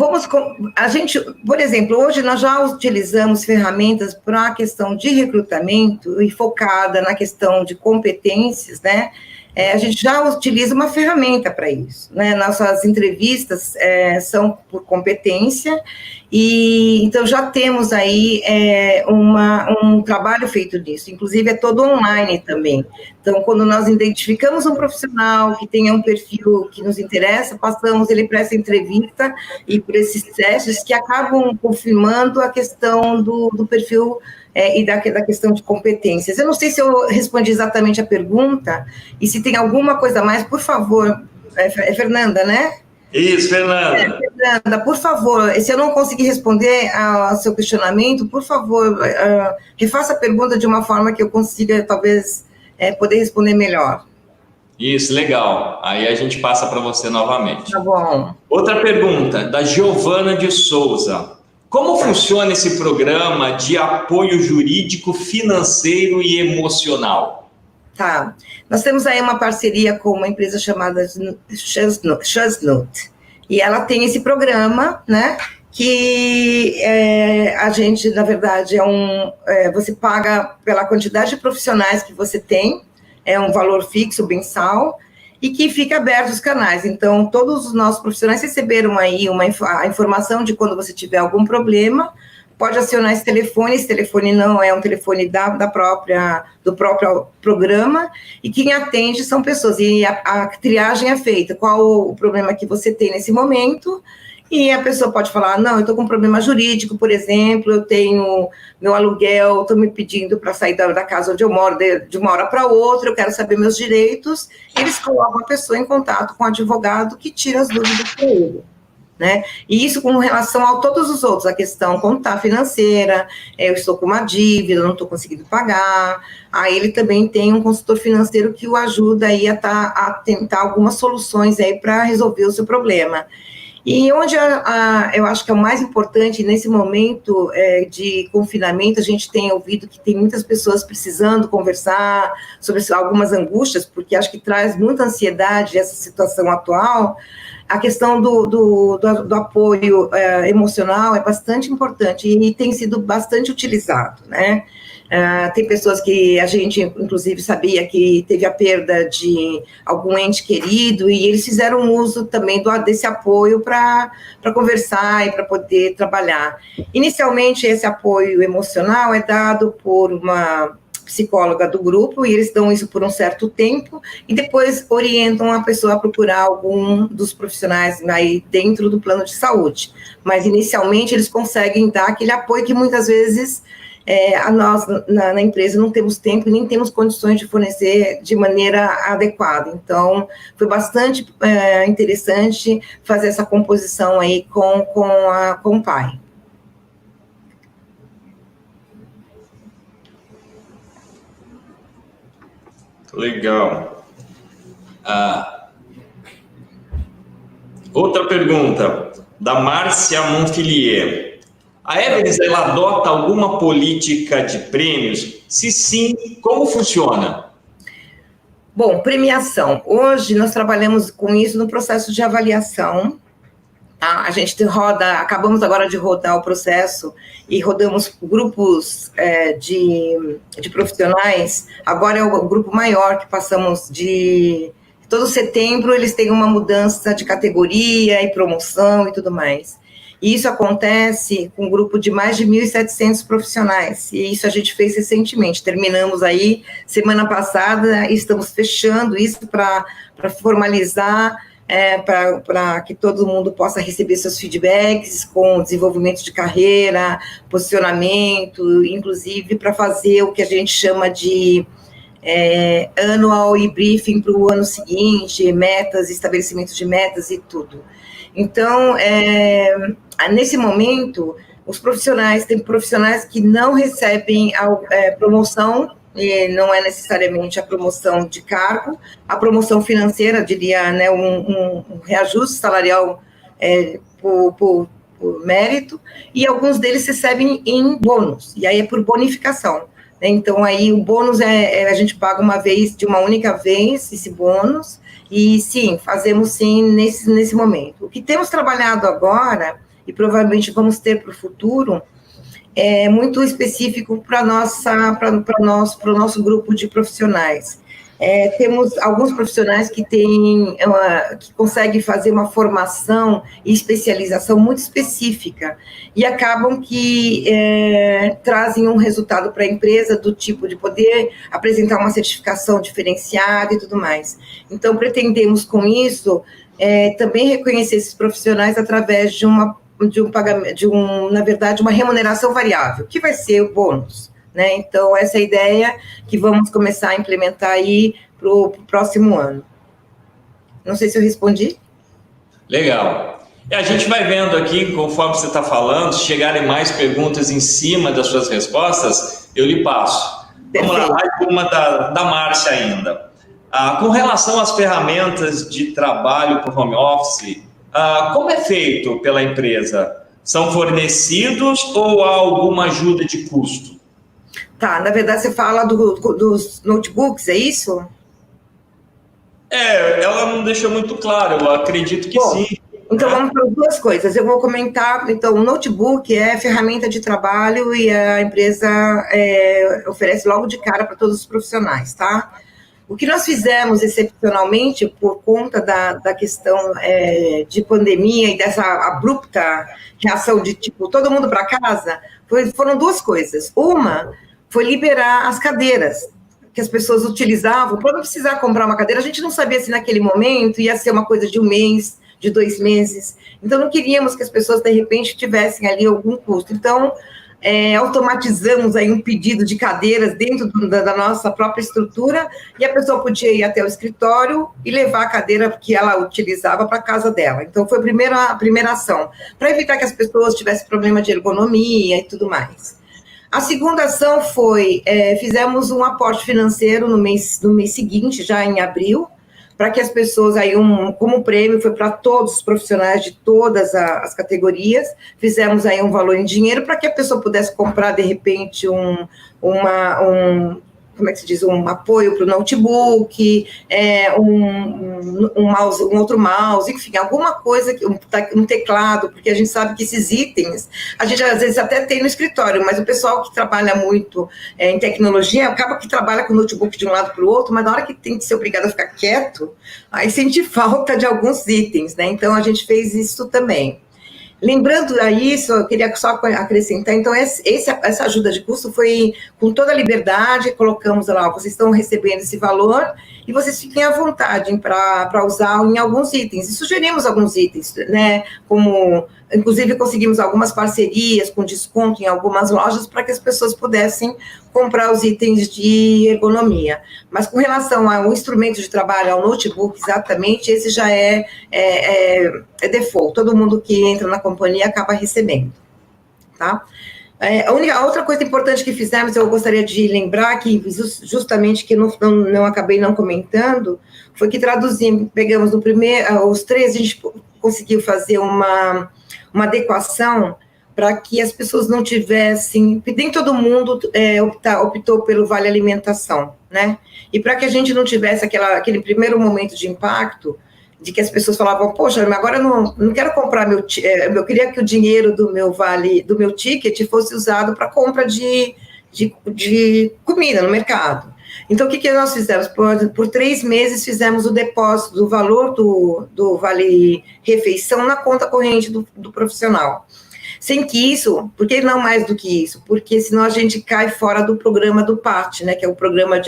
a gente, por exemplo, hoje nós já utilizamos ferramentas para a questão de recrutamento e focada na questão de competências, né? A gente já utiliza uma ferramenta para isso, né? Nossas entrevistas são por competência, e então já temos aí um trabalho feito nisso, inclusive é todo online também. Então, quando nós identificamos um profissional que tenha um perfil que nos interessa, passamos ele para essa entrevista e por esses testes que acabam confirmando a questão do perfil e da questão de competências. Eu não sei se eu respondi exatamente a pergunta, e se tem alguma coisa a mais, por favor, Fernanda, né? Isso, Fernanda. Fernanda, por favor, se eu não conseguir responder ao seu questionamento, por favor, refaça a pergunta de uma forma que eu consiga, talvez, poder responder melhor. Isso, legal. Aí a gente passa para você novamente. Tá bom. Outra pergunta, da Giovana de Souza. Como funciona esse programa de apoio jurídico, financeiro e emocional? Tá. Nós temos aí uma parceria com uma empresa chamada Chesnut, e ela tem esse programa, né, que a gente, na verdade, você paga pela quantidade de profissionais que você tem, é um valor fixo, mensal, e que fica aberto os canais. Então, todos os nossos profissionais receberam aí a informação de quando você tiver algum problema, pode acionar esse telefone não é um telefone do próprio programa, e quem atende são pessoas, e a triagem é feita, qual o problema que você tem nesse momento, e a pessoa pode falar, não, eu estou com um problema jurídico, por exemplo, eu tenho meu aluguel, estou me pedindo para sair da casa onde eu moro, de uma hora para outra, eu quero saber meus direitos, eles colocam a pessoa em contato com o advogado que tira as dúvidas para ele, né? E isso com relação a todos os outros, a questão contábil financeira, eu estou com uma dívida, não estou conseguindo pagar, aí ele também tem um consultor financeiro que o ajuda aí a tentar algumas soluções aí para resolver o seu problema. E onde eu acho que é o mais importante, nesse momento de confinamento, a gente tem ouvido que tem muitas pessoas precisando conversar sobre algumas angústias, porque acho que traz muita ansiedade essa situação atual. A questão do apoio emocional é bastante importante e tem sido bastante utilizado, né? Tem pessoas que a gente, inclusive, sabia que teve a perda de algum ente querido, e eles fizeram uso também desse apoio para conversar e para poder trabalhar. Inicialmente, esse apoio emocional é dado por uma psicóloga do grupo, e eles dão isso por um certo tempo, e depois orientam a pessoa a procurar algum dos profissionais aí dentro do plano de saúde. Mas, inicialmente, eles conseguem dar aquele apoio que muitas vezes nós, na empresa, não temos tempo e nem temos condições de fornecer de maneira adequada. Então, foi bastante interessante fazer essa composição aí com o pai. Legal. Outra pergunta, da Márcia Monfilier. A Everest, ela adota alguma política de prêmios? Se sim, como funciona? Bom, premiação. Hoje nós trabalhamos com isso no processo de avaliação. Tá? A gente acabamos agora de rodar o processo e rodamos grupos de profissionais. Agora é o grupo maior que passamos de... Todo setembro eles têm uma mudança de categoria e promoção e tudo mais. E isso acontece com um grupo de mais de 1.700 profissionais, e isso a gente fez recentemente, terminamos aí semana passada, e estamos fechando isso para formalizar para que todo mundo possa receber seus feedbacks com desenvolvimento de carreira, posicionamento, inclusive para fazer o que a gente chama de annual e briefing para o ano seguinte, metas, estabelecimento de metas e tudo. Então, nesse momento, tem profissionais que não recebem promoção, e não é necessariamente a promoção de cargo, a promoção financeira, diria, né, um reajuste salarial por mérito, e alguns deles recebem em bônus, e aí é por bonificação. Né? Então, aí o bônus a gente paga de uma única vez, esse bônus, e sim, fazemos sim nesse momento. O que temos trabalhado agora, e provavelmente vamos ter para o futuro, é muito específico para o nosso grupo de profissionais. Temos alguns profissionais que conseguem fazer uma formação e especialização muito específica e acabam que trazem um resultado para a empresa do tipo de poder apresentar uma certificação diferenciada e tudo mais. Então, pretendemos com isso também reconhecer esses profissionais através de na verdade, uma remuneração variável, que vai ser o bônus, né? Então, essa é a ideia que vamos começar a implementar aí para o próximo ano. Não sei se eu respondi. Legal. E a gente vai vendo aqui, conforme você está falando, se chegarem mais perguntas em cima das suas respostas, eu lhe passo. Perfeito. Vamos lá, mais uma da Márcia ainda. Com relação às ferramentas de trabalho por home office, como é feito pela empresa? São fornecidos ou há alguma ajuda de custo? Tá, na verdade você fala dos notebooks, é isso? Ela não deixou muito claro, eu acredito que sim. Então vamos para duas coisas, eu vou comentar, então o notebook é ferramenta de trabalho e a empresa oferece logo de cara para todos os profissionais, tá? O que nós fizemos excepcionalmente por conta da questão de pandemia e dessa abrupta reação de tipo todo mundo para casa, foram duas coisas. Uma foi liberar as cadeiras que as pessoas utilizavam para não precisar comprar uma cadeira. A gente não sabia se naquele momento ia ser uma coisa de 1 mês, de 2 meses. Então não queríamos que as pessoas de repente tivessem ali algum custo. Então automatizamos aí um pedido de cadeiras dentro da nossa própria estrutura e a pessoa podia ir até o escritório e levar a cadeira que ela utilizava para a casa dela. Então, foi a primeira ação, para evitar que as pessoas tivessem problema de ergonomia e tudo mais. A segunda ação foi, fizemos um aporte financeiro no mês seguinte, já em abril, para que as pessoas, aí como prêmio, foi para todos os profissionais de todas as categorias, fizemos aí um valor em dinheiro para que a pessoa pudesse comprar, de repente, como é que se diz, um apoio para o notebook, um mouse, um outro mouse, enfim, alguma coisa, um teclado, porque a gente sabe que esses itens, a gente às vezes até tem no escritório, mas o pessoal que trabalha muito em tecnologia, acaba que trabalha com o notebook de um lado para o outro, mas na hora que tem que ser obrigado a ficar quieto, aí sente falta de alguns itens, né? Então a gente fez isso também. Lembrando a isso, eu queria só acrescentar, então essa ajuda de custo foi com toda a liberdade, colocamos lá, vocês estão recebendo esse valor e vocês fiquem à vontade para usar em alguns itens, e sugerimos alguns itens, né, como, inclusive conseguimos algumas parcerias com desconto em algumas lojas para que as pessoas pudessem comprar os itens de ergonomia, mas com relação ao instrumento de trabalho, ao notebook, exatamente, esse já é default, todo mundo que entra na companhia acaba recebendo, tá? A outra coisa importante que fizemos, eu gostaria de lembrar, que justamente que não acabei não comentando, foi que pegamos os 3, a gente conseguiu fazer uma adequação para que as pessoas não tivessem, nem todo mundo optou pelo Vale Alimentação, né? E para que a gente não tivesse aquele primeiro momento de impacto, de que as pessoas falavam, poxa, mas agora eu não quero comprar eu queria que o dinheiro do meu ticket fosse usado para compra de comida no mercado. Então, o que nós fizemos? Por 3 meses, fizemos o depósito do valor do Vale Refeição na conta corrente do profissional. Sem que isso, por que não mais do que isso? Porque senão a gente cai fora do programa do PAT, né, que é o programa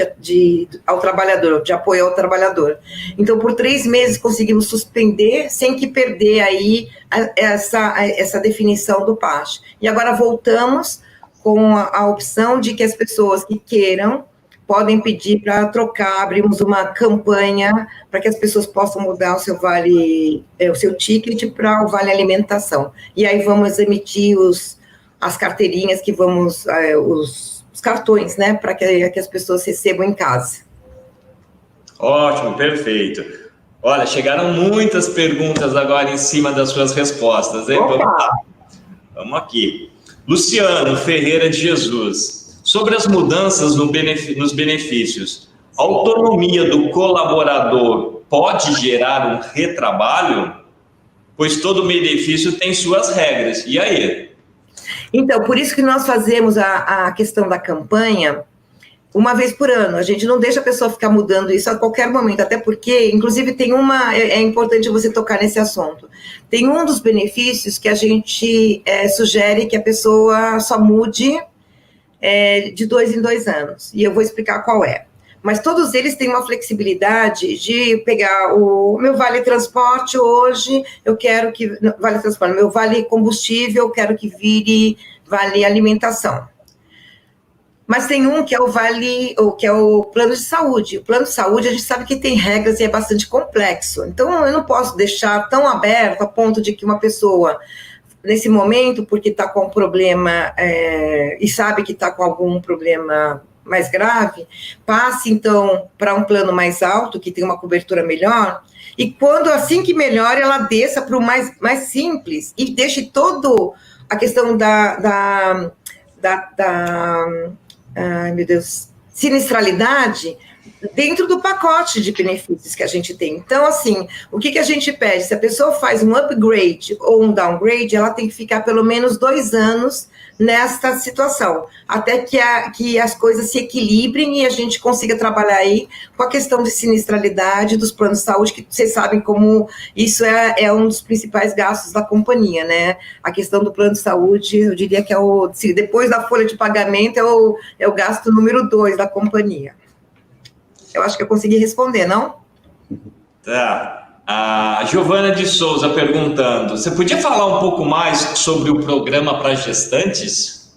ao trabalhador, de apoio ao trabalhador. Então, por 3 meses conseguimos suspender, sem que perder aí essa definição do PAT. E agora voltamos com a opção de que as pessoas que queiram podem pedir para trocar, abrimos uma campanha para que as pessoas possam mudar o seu o seu ticket para o vale alimentação. E aí vamos emitir as carteirinhas que vamos, os cartões, né, para que as pessoas recebam em casa. Ótimo, perfeito. Olha, chegaram muitas perguntas agora em cima das suas respostas, hein? Vamos lá. Vamos aqui. Luciano Ferreira de Jesus. Sobre as mudanças nos benefícios, a autonomia do colaborador pode gerar um retrabalho? Pois todo benefício tem suas regras. E aí? Então, por isso que nós fazemos a questão da campanha uma vez por ano. A gente não deixa a pessoa ficar mudando isso a qualquer momento, até porque, inclusive, é importante você tocar nesse assunto. Tem um dos benefícios que a gente sugere que a pessoa só mude de 2 em 2 anos, e eu vou explicar qual é. Mas todos eles têm uma flexibilidade de pegar o meu vale transporte hoje, eu quero que, vale transporte, meu vale combustível, eu quero que vire vale alimentação. Mas tem um que é que é o plano de saúde. O plano de saúde, a gente sabe que tem regras e é bastante complexo. Então, eu não posso deixar tão aberto a ponto de que uma pessoa, nesse momento, porque está com um problema e sabe que está com algum problema mais grave, passe, então, para um plano mais alto, que tem uma cobertura melhor, e assim que melhore, ela desça para o mais simples, e deixe toda a questão ai, meu Deus, sinistralidade dentro do pacote de benefícios que a gente tem. Então, assim, o que a gente pede? Se a pessoa faz um upgrade ou um downgrade, ela tem que ficar pelo menos 2 anos nesta situação, até que as coisas se equilibrem e a gente consiga trabalhar aí com a questão de sinistralidade dos planos de saúde, que vocês sabem como isso é um dos principais gastos da companhia, né? A questão do plano de saúde, eu diria que depois da folha de pagamento, é o gasto número 2 da companhia. Eu acho que eu consegui responder, não? Tá. A Giovana de Souza perguntando, você podia falar um pouco mais sobre o programa para gestantes?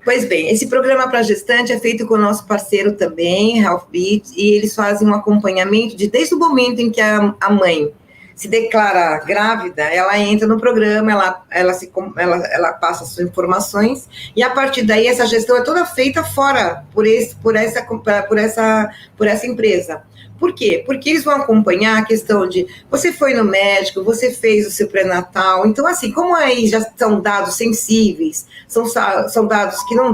Pois bem, esse programa para gestante é feito com o nosso parceiro também, Healthbit, e eles fazem um acompanhamento desde o momento em que a mãe se declara grávida, ela entra no programa, ela passa suas informações, e a partir daí essa gestão é toda feita fora por essa empresa. Por quê? Porque eles vão acompanhar a questão de você foi no médico, você fez o seu pré-natal. Então, assim, como aí já são dados sensíveis, são dados que não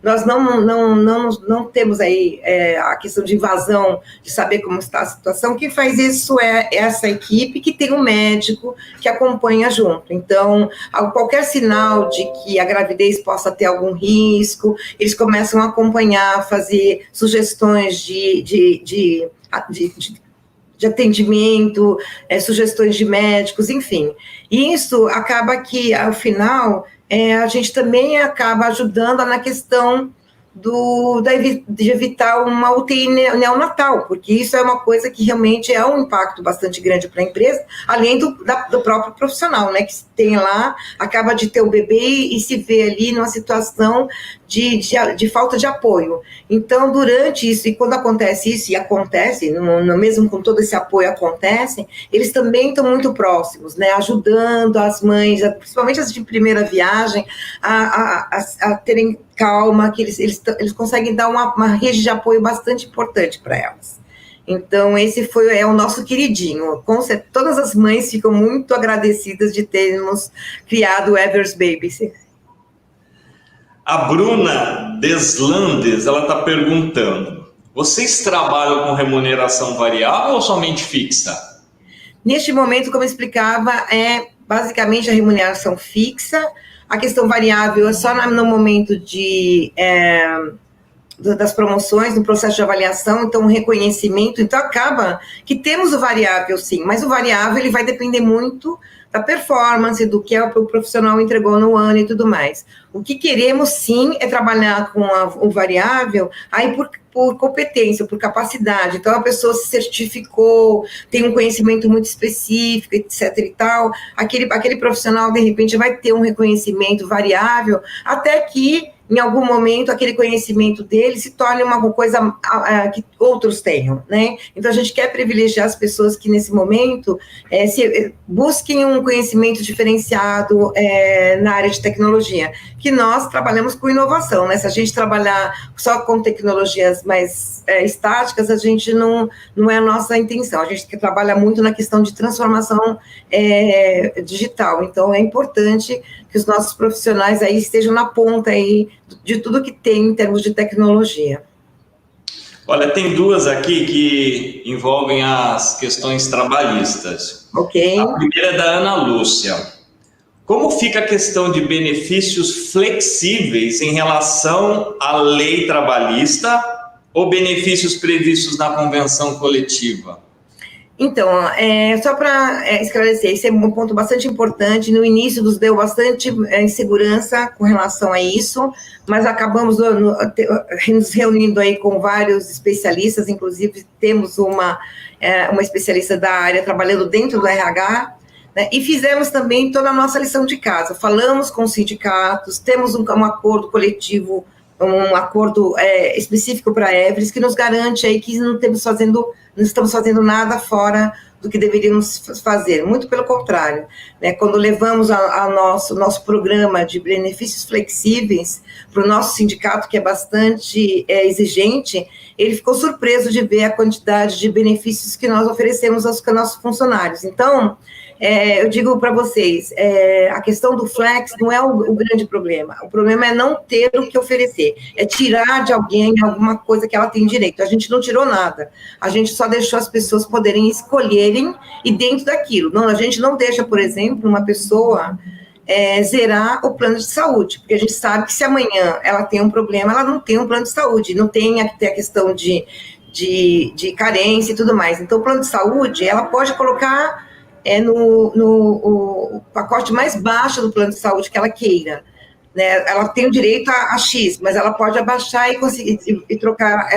nós não temos aí a questão de invasão, de saber como está a situação. Quem faz isso é essa equipe que tem um médico que acompanha junto. Então, qualquer sinal de que a gravidez possa ter algum risco, eles começam a acompanhar, fazer sugestões de atendimento, sugestões de médicos, enfim. E isso acaba que, ao final, a gente também acaba ajudando na questão de evitar uma UTI neonatal, porque isso é uma coisa que realmente é um impacto bastante grande para a empresa, além do próprio profissional, né, que tem lá, acaba de ter o bebê e se vê ali numa situação de falta de apoio. Então, durante isso, e quando acontece isso, e acontece, mesmo com todo esse apoio acontece, eles também estão muito próximos, né, ajudando as mães, principalmente as de primeira viagem, a terem calma, que eles conseguem dar uma rede de apoio bastante importante para elas. Então, esse é o nosso queridinho. Todas as mães ficam muito agradecidas de termos criado o Evers Baby. A Bruna Deslandes, ela está perguntando, vocês trabalham com remuneração variável ou somente fixa? Neste momento, como eu explicava, é basicamente a remuneração fixa. A questão variável é só no momento de das promoções, no processo de avaliação, então o reconhecimento, então acaba que temos o variável sim, mas o variável ele vai depender muito da performance, do que o profissional entregou no ano e tudo mais. O que queremos sim é trabalhar com o variável aí por competência, por capacidade. Então, a pessoa se certificou, tem um conhecimento muito específico, etc. e tal. Aquele profissional, de repente, vai ter um reconhecimento variável, até que, em algum momento, aquele conhecimento dele se torne uma coisa que outros tenham, né? Então, a gente quer privilegiar as pessoas que, nesse momento, busquem um conhecimento diferenciado na área de tecnologia, que nós trabalhamos com inovação, né? Se a gente trabalhar só com tecnologias mais estáticas, a gente não é a nossa intenção. A gente trabalha muito na questão de transformação digital. Então, é importante que os nossos profissionais aí estejam na ponta aí de tudo que tem em termos de tecnologia. Olha, tem duas aqui que envolvem as questões trabalhistas. Ok. A primeira é da Ana Lúcia. Como fica a questão de benefícios flexíveis em relação à lei trabalhista ou benefícios previstos na convenção coletiva? Então, só para esclarecer, esse é um ponto bastante importante. No início nos deu bastante insegurança com relação a isso, mas acabamos nos reunindo aí com vários especialistas, inclusive temos uma especialista da área trabalhando dentro do RH, né, e fizemos também toda a nossa lição de casa. Falamos com os sindicatos, temos um acordo coletivo, um acordo específico para a Everest, que nos garante aí que não estamos fazendo nada fora do que deveríamos fazer, muito pelo contrário, né? Quando levamos nosso programa de benefícios flexíveis para o nosso sindicato, que é bastante exigente, ele ficou surpreso de ver a quantidade de benefícios que nós oferecemos aos nossos funcionários. Então, eu digo para vocês, a questão do flex não é o grande problema. O problema é não ter o que oferecer, é tirar de alguém alguma coisa que ela tem direito. A gente não tirou nada, a gente só deixou as pessoas poderem escolherem e dentro daquilo. Não, a gente não deixa, por exemplo, uma pessoa zerar o plano de saúde, porque a gente sabe que se amanhã ela tem um problema, ela não tem um plano de saúde, não tem a questão de carência e tudo mais. Então, o plano de saúde, ela pode colocar no pacote mais baixo do plano de saúde que ela queira, né? Ela tem o direito a X, mas ela pode abaixar e conseguir e trocar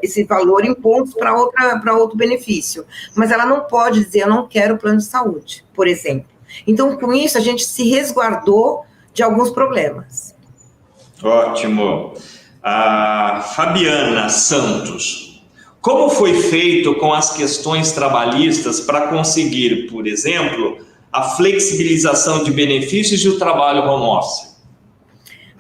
esse valor em pontos para outro benefício, mas ela não pode dizer eu não quero plano de saúde, por exemplo. Então, com isso, a gente se resguardou de alguns problemas. Ótimo. A Fabiana Santos. Como foi feito com as questões trabalhistas para conseguir, por exemplo, a flexibilização de benefícios e o trabalho home office?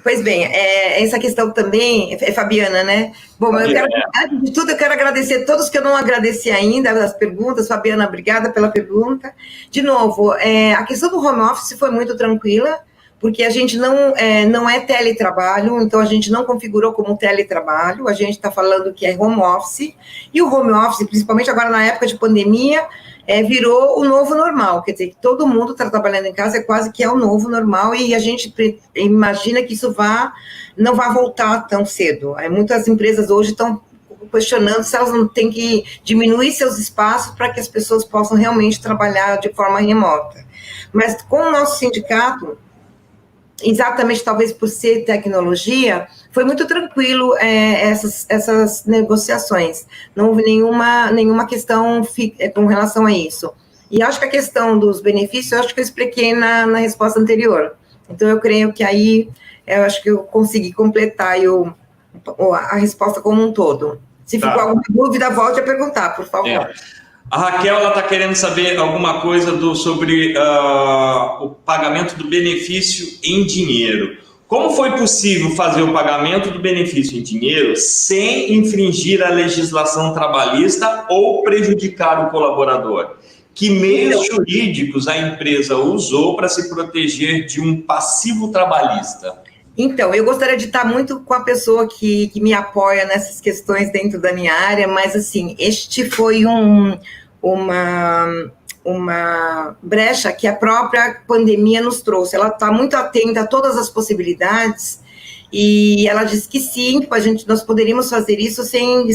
Pois bem, essa questão também é Fabiana, né? Bom, antes de tudo, eu quero agradecer a todos que eu não agradeci ainda, as perguntas. Fabiana, obrigada pela pergunta. De novo, a questão do home office foi muito tranquila, porque a gente não é teletrabalho, então a gente não configurou como teletrabalho, a gente está falando que é home office, e o home office, principalmente agora na época de pandemia, virou o novo normal, quer dizer, que todo mundo está trabalhando em casa, quase que é o novo normal, e a gente imagina que isso não vai voltar tão cedo. Muitas empresas hoje estão questionando se elas não têm que diminuir seus espaços para que as pessoas possam realmente trabalhar de forma remota. Mas com o nosso sindicato, exatamente talvez por ser tecnologia, foi muito tranquilo essas negociações. Não houve nenhuma questão com relação a isso. E acho que a questão dos benefícios, eu acho que eu expliquei na resposta anterior. Então, eu creio que aí, eu acho que eu consegui completar a resposta como um todo. Se ficou alguma dúvida, volte a perguntar, por favor. A Raquel está querendo saber alguma coisa sobre o pagamento do benefício em dinheiro. Como foi possível fazer o pagamento do benefício em dinheiro sem infringir a legislação trabalhista ou prejudicar o colaborador? Que meios jurídicos a empresa usou para se proteger de um passivo trabalhista? Então, eu gostaria de estar muito com a pessoa que me apoia nessas questões dentro da minha área, mas, assim, este foi uma brecha que a própria pandemia nos trouxe. Ela está muito atenta a todas as possibilidades E ela disse que sim, nós poderíamos fazer isso sem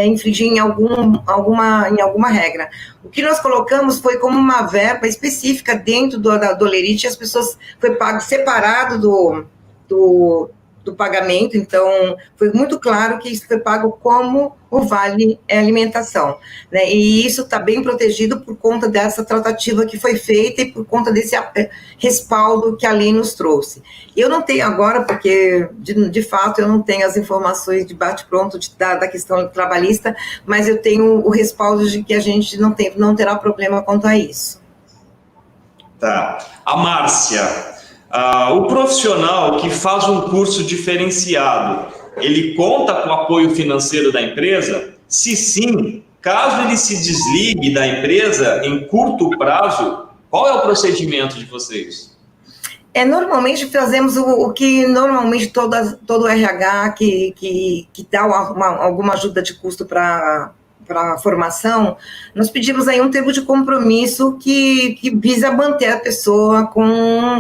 infringir em alguma regra. O que nós colocamos foi como uma verba específica dentro da Dolerite, as pessoas foi pago separado do pagamento, então foi muito claro que isso foi pago como o vale alimentação, né? E isso está bem protegido por conta dessa tratativa que foi feita e por conta desse respaldo que a lei nos trouxe. Eu não tenho agora, porque de fato eu não tenho as informações de bate-pronto da questão trabalhista, mas eu tenho o respaldo de que a gente não terá problema quanto a isso. Tá. A Márcia, o profissional que faz um curso diferenciado, ele conta com o apoio financeiro da empresa? Se sim, caso ele se desligue da empresa em curto prazo, qual é o procedimento de vocês? Normalmente fazemos o que normalmente todo RH que dá alguma ajuda de custo para a formação, nós pedimos aí um termo de compromisso que visa manter a pessoa com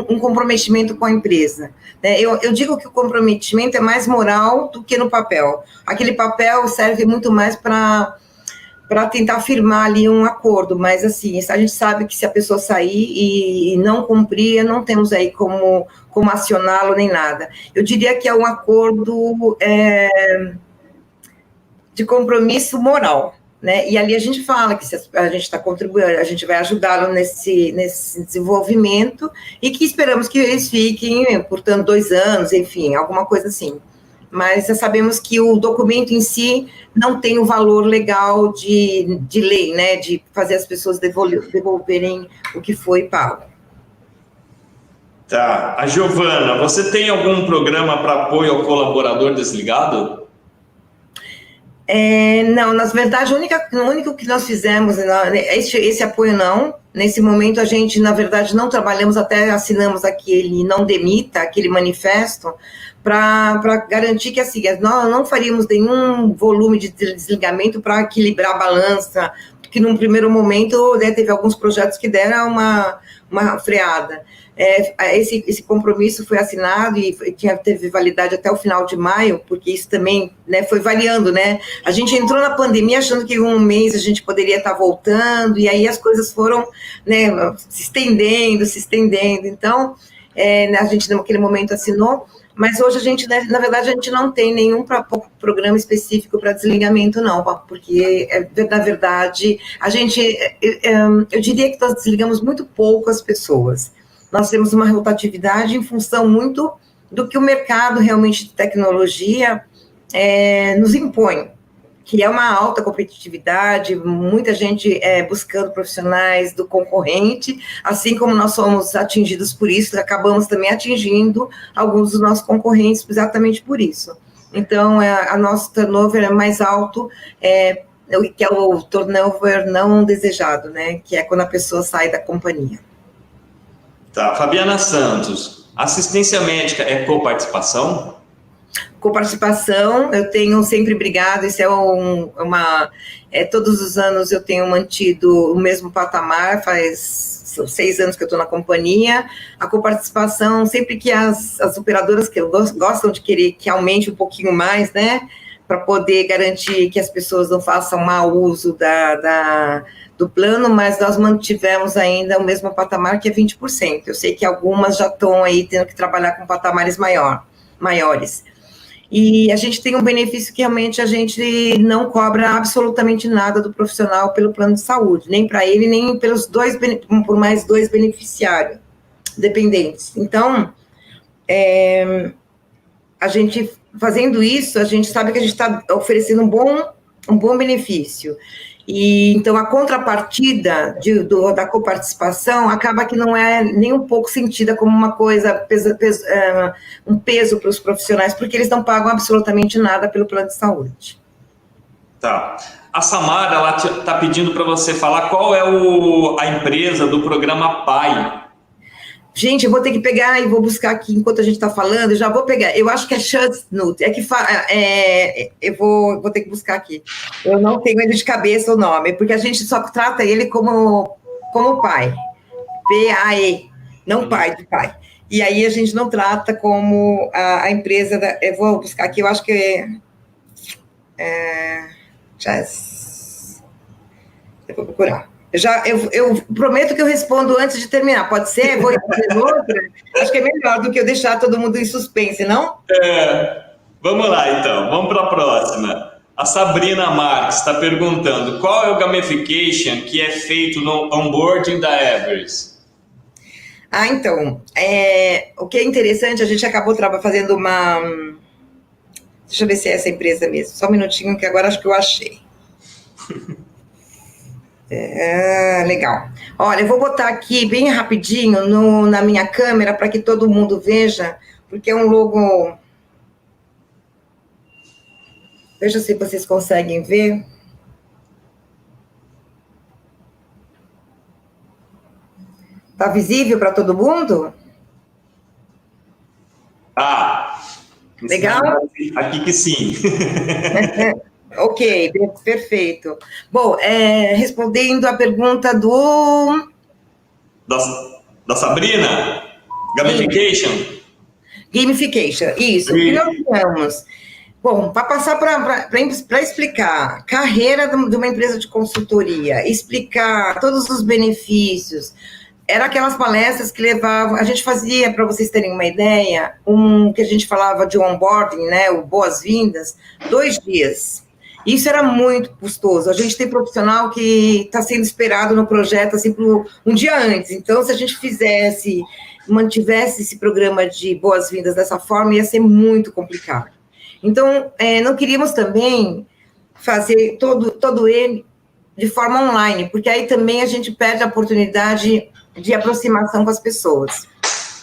um comprometimento com a empresa. Eu digo que o comprometimento é mais moral do que no papel. Aquele papel serve muito mais para tentar firmar ali um acordo, mas assim, a gente sabe que se a pessoa sair e não cumprir, não temos aí como acioná-lo nem nada. Eu diria que é um acordo de compromisso moral, né? E ali a gente fala que se a gente está contribuindo, a gente vai ajudá-lo nesse desenvolvimento e que esperamos que eles fiquem, portanto, 2 anos, enfim, alguma coisa assim. Mas já sabemos que o documento em si não tem o valor legal de lei, né? De fazer as pessoas devolverem o que foi pago. Tá. A Giovana, você tem algum programa para apoio ao colaborador desligado? Não, na verdade, o único que nós fizemos, esse apoio não. Nesse momento, a gente, na verdade, não trabalhamos, até assinamos aquele não demita, aquele manifesto, para garantir que, assim, nós não faríamos nenhum volume de desligamento para equilibrar a balança, que num primeiro momento, né, teve alguns projetos que deram uma freada. Esse compromisso foi assinado e teve validade até o final de maio, porque isso também, né, foi variando, né? A gente entrou na pandemia achando que em um mês a gente poderia estar voltando, e aí as coisas foram, né, se estendendo. Então, a gente naquele momento assinou, mas hoje a gente, na verdade, a gente não tem nenhum programa específico para desligamento, não, porque, na verdade, eu diria que nós desligamos muito pouco as pessoas. Nós temos uma rotatividade em função muito do que o mercado realmente de tecnologia nos impõe, que é uma alta competitividade, muita gente buscando profissionais do concorrente, assim como nós somos atingidos por isso, acabamos também atingindo alguns dos nossos concorrentes exatamente por isso. Então, a nosso turnover é mais alto, que é o turnover não desejado, né? Que é quando a pessoa sai da companhia. Tá, Fabiana Santos, assistência médica é coparticipação? Coparticipação, eu tenho sempre brigado, isso todos os anos eu tenho mantido o mesmo patamar, faz 6 anos que eu estou na companhia. A coparticipação, sempre que as operadoras que gostam de querer que aumente um pouquinho mais, né, para poder garantir que as pessoas não façam mau uso do plano, mas nós mantivemos ainda o mesmo patamar, que é 20%. Eu sei que algumas já estão aí tendo que trabalhar com patamares maiores. E a gente tem um benefício que realmente a gente não cobra absolutamente nada do profissional pelo plano de saúde, nem para ele, nem por mais 2 beneficiários dependentes. Então, a gente fazendo isso, a gente sabe que a gente está oferecendo um bom benefício. E então a contrapartida da coparticipação acaba que não é nem um pouco sentida como uma coisa, um peso para os profissionais, porque eles não pagam absolutamente nada pelo plano de saúde. Tá. A Samara, ela está pedindo para você falar qual é a empresa do programa PAI. Gente, eu vou ter que pegar e vou buscar aqui enquanto a gente está falando, eu já vou pegar. Eu acho que é Schutznote, eu vou ter que buscar aqui. Eu não tenho ele de cabeça o nome, porque a gente só trata ele como pai. P-A-E, não pai de pai. E aí a gente não trata como a empresa, eu vou buscar aqui, eu acho que eu vou procurar. Eu prometo que eu respondo antes de terminar, pode ser? Vou fazer outra? Acho que é melhor do que eu deixar todo mundo em suspense, não? Vamos lá, então. Vamos para a próxima. A Sabrina Marques está perguntando qual é o gamification que é feito no onboarding da Everest? Então, o que é interessante, a gente acabou fazendo uma... Deixa eu ver se é essa empresa mesmo. Só um minutinho, que agora acho que eu achei. Legal. Olha, eu vou botar aqui bem rapidinho na minha câmera para que todo mundo veja, porque é um logo... Veja se vocês conseguem ver. Tá visível para todo mundo? Legal? Aqui que sim. Ok, perfeito. Bom, respondendo a pergunta da Sabrina, gamification. Gamification, isso. O que nós temos? Bom, para passar para explicar carreira de uma empresa de consultoria, explicar todos os benefícios, era aquelas palestras que levavam, a gente fazia, para vocês terem uma ideia, que a gente falava de onboarding, né, o boas-vindas, 2 dias. Isso era muito custoso. A gente tem profissional que está sendo esperado no projeto assim, um dia antes. Então, se a gente mantivesse esse programa de boas-vindas dessa forma, ia ser muito complicado. Então, não queríamos também fazer todo ele de forma online, porque aí também a gente perde a oportunidade de aproximação com as pessoas.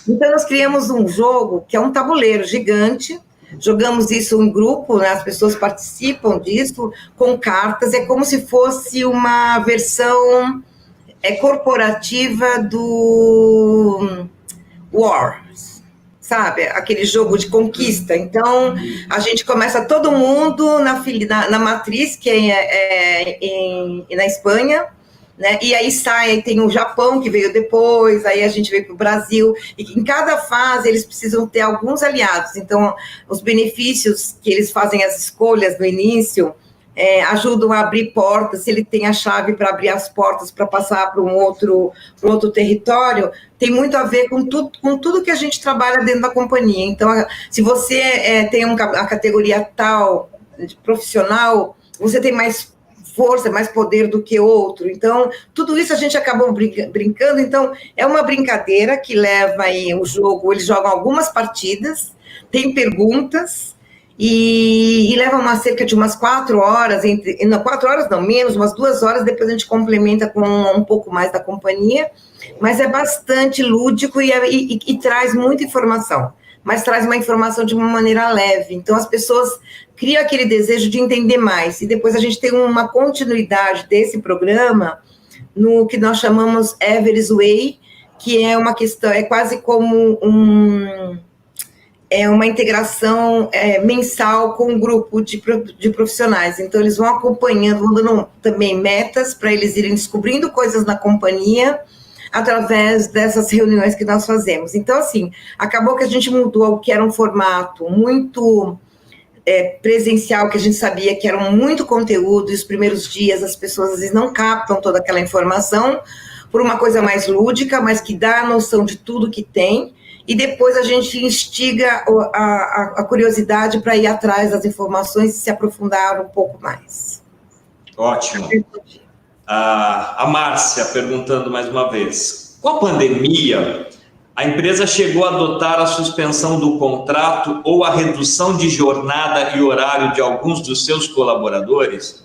Então, nós criamos um jogo que é um tabuleiro gigante, jogamos isso em grupo, né, as pessoas participam disso, com cartas, é como se fosse uma versão corporativa do Wars, sabe? Aquele jogo de conquista. Então, a gente começa todo mundo na matriz, que na Espanha, né? E aí tem o Japão, que veio depois, aí a gente veio para o Brasil, e em cada fase eles precisam ter alguns aliados. Então, os benefícios que eles fazem as escolhas no início ajudam a abrir portas, se ele tem a chave para abrir as portas para passar para um outro território, tem muito a ver com tudo que a gente trabalha dentro da companhia. Então, se você tem a categoria tal, de profissional, você tem mais força, mais poder do que outro. Então, tudo isso a gente acabou brincando. Então, é uma brincadeira que leva aí o jogo, eles jogam algumas partidas, tem perguntas, e levam cerca de umas 4 horas, não, 4 horas não, menos, umas 2 horas, depois a gente complementa com um pouco mais da companhia, mas é bastante lúdico e traz muita informação, mas traz uma informação de uma maneira leve. Então, as pessoas criam aquele desejo de entender mais, e depois a gente tem uma continuidade desse programa no que nós chamamos Everest Way, que é uma questão, é quase como uma integração mensal com um grupo de profissionais. Então, eles vão acompanhando, vão dando também metas para eles irem descobrindo coisas na companhia, através dessas reuniões que nós fazemos. Então, assim, acabou que a gente mudou o que era um formato muito presencial, que a gente sabia que era muito conteúdo, e os primeiros dias as pessoas às vezes não captam toda aquela informação, por uma coisa mais lúdica, mas que dá a noção de tudo que tem, e depois a gente instiga a curiosidade para ir atrás das informações e se aprofundar um pouco mais. Ótimo. A Márcia perguntando mais uma vez, com a pandemia, a empresa chegou a adotar a suspensão do contrato ou a redução de jornada e horário de alguns dos seus colaboradores?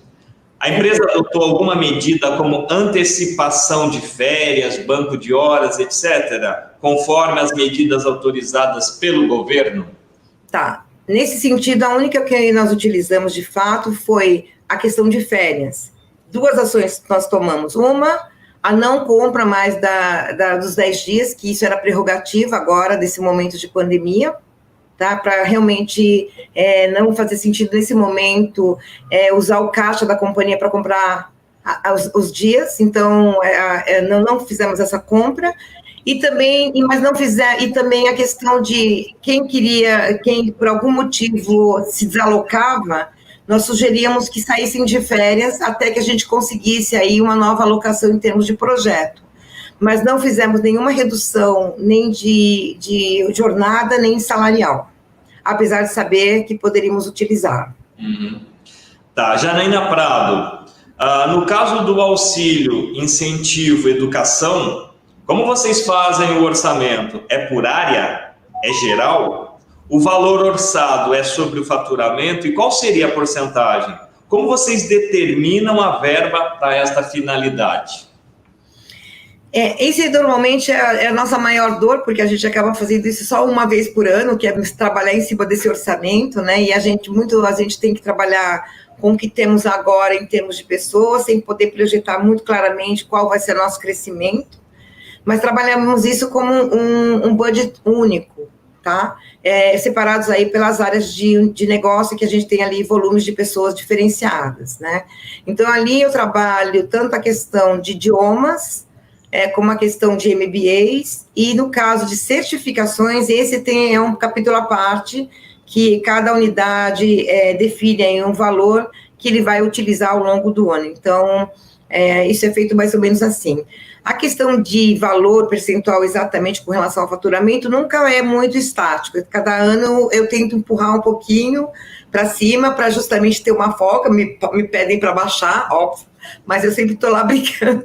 A empresa adotou alguma medida como antecipação de férias, banco de horas, etc., conforme as medidas autorizadas pelo governo? Tá. Nesse sentido, a única que nós utilizamos de fato foi a questão de férias. 2 ações que nós tomamos. Uma, a não compra mais dos 10 dias, que isso era prerrogativa agora, desse momento de pandemia, tá? Para realmente não fazer sentido nesse momento usar o caixa da companhia para comprar os dias. Então, não fizemos essa compra. E também, mas não fizer, e também a questão de quem por algum motivo se desalocava, nós sugeríamos que saíssem de férias até que a gente conseguisse aí uma nova alocação em termos de projeto. Mas não fizemos nenhuma redução nem de jornada, nem salarial, apesar de saber que poderíamos utilizar. Tá, Janaína Prado, no caso do auxílio, incentivo, educação, como vocês fazem o orçamento? É por área? É geral? O valor orçado é sobre o faturamento? E qual seria a porcentagem? Como vocês determinam a verba para esta finalidade? Esse normalmente é a nossa maior dor, porque a gente acaba fazendo isso só uma vez por ano, que é trabalhar em cima desse orçamento, né? E a gente tem que trabalhar com o que temos agora em termos de pessoas, sem poder projetar muito claramente qual vai ser o nosso crescimento, mas trabalhamos isso como um budget único, tá? Separados aí pelas áreas de negócio, que a gente tem ali volumes de pessoas diferenciadas, né? Então, ali eu trabalho tanto a questão de idiomas, como a questão de MBAs, e no caso de certificações, esse é um capítulo à parte, que cada unidade define aí um valor que ele vai utilizar ao longo do ano. Então, isso é feito mais ou menos assim. A questão de valor percentual exatamente com relação ao faturamento nunca é muito estático. Cada ano eu tento empurrar um pouquinho para cima, para justamente ter uma folga, me pedem para baixar, óbvio, mas eu sempre estou lá brigando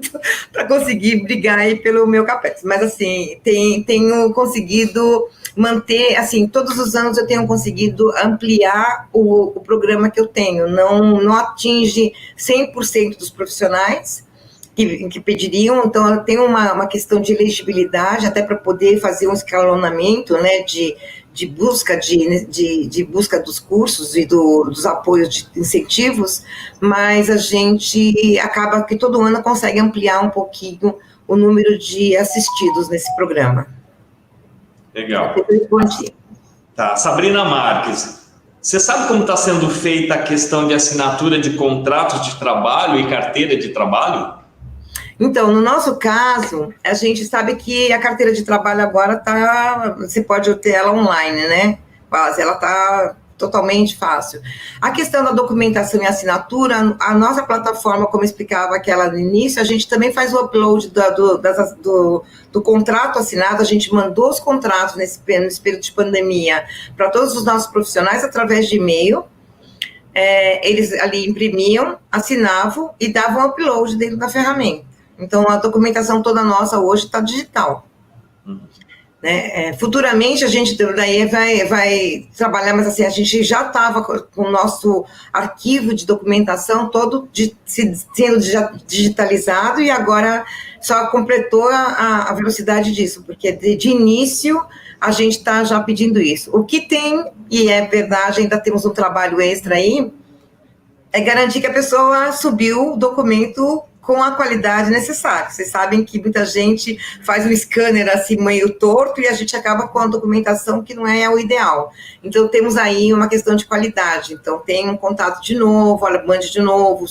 para conseguir brigar aí pelo meu CAPEX. Mas, assim, tenho conseguido manter, assim, todos os anos eu tenho conseguido ampliar o programa que eu tenho. Não atinge 100% dos profissionais que pediriam, então eu tenho uma questão de elegibilidade, até para poder fazer um escalonamento, né, de busca dos cursos e dos apoios de incentivos, mas a gente acaba que todo ano consegue ampliar um pouquinho o número de assistidos nesse programa. Legal. Tá, Sabrina Marques, você sabe como está sendo feita a questão de assinatura de contratos de trabalho e carteira de trabalho? Então, no nosso caso, a gente sabe que a carteira de trabalho agora você pode ter ela online, né? Quase, ela está totalmente fácil. A questão da documentação e assinatura, a nossa plataforma, como explicava aquela no início, a gente também faz o upload do contrato assinado, a gente mandou os contratos nesse período de pandemia para todos os nossos profissionais através de e-mail. Eles ali imprimiam, assinavam e davam upload dentro da ferramenta. Então, a documentação toda nossa hoje está digital. Né? Futuramente, a gente daí vai trabalhar, mas assim, a gente já estava com o nosso arquivo de documentação todo sendo digitalizado e agora só completou a velocidade disso, porque de início a gente está já pedindo isso. O que tem, e é verdade, ainda temos um trabalho extra aí, é garantir que a pessoa subiu o documento com a qualidade necessária. Vocês sabem que muita gente faz um scanner assim meio torto e a gente acaba com a documentação que não é o ideal. Então, temos aí uma questão de qualidade. Então, tem um contato de novo, olha, mande de novo,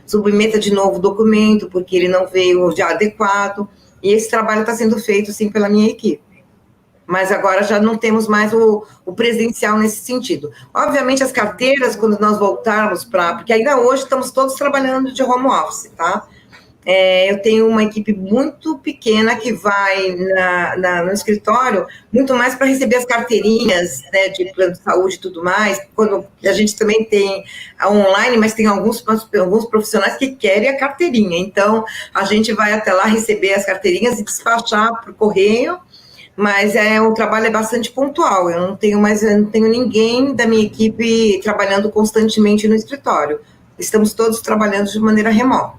submeta de novo o documento, porque ele não veio já adequado. E esse trabalho está sendo feito, sim, pela minha equipe. Mas agora já não temos mais o presencial nesse sentido. Obviamente, as carteiras, quando nós voltarmos porque ainda hoje estamos todos trabalhando de home office, tá? Eu tenho uma equipe muito pequena que vai no escritório, muito mais para receber as carteirinhas, né, de plano de saúde e tudo mais, quando a gente também tem online, mas tem alguns profissionais que querem a carteirinha. Então, a gente vai até lá receber as carteirinhas e despachar por correio, mas o trabalho é bastante pontual. Eu não tenho ninguém da minha equipe trabalhando constantemente no escritório. Estamos todos trabalhando de maneira remota.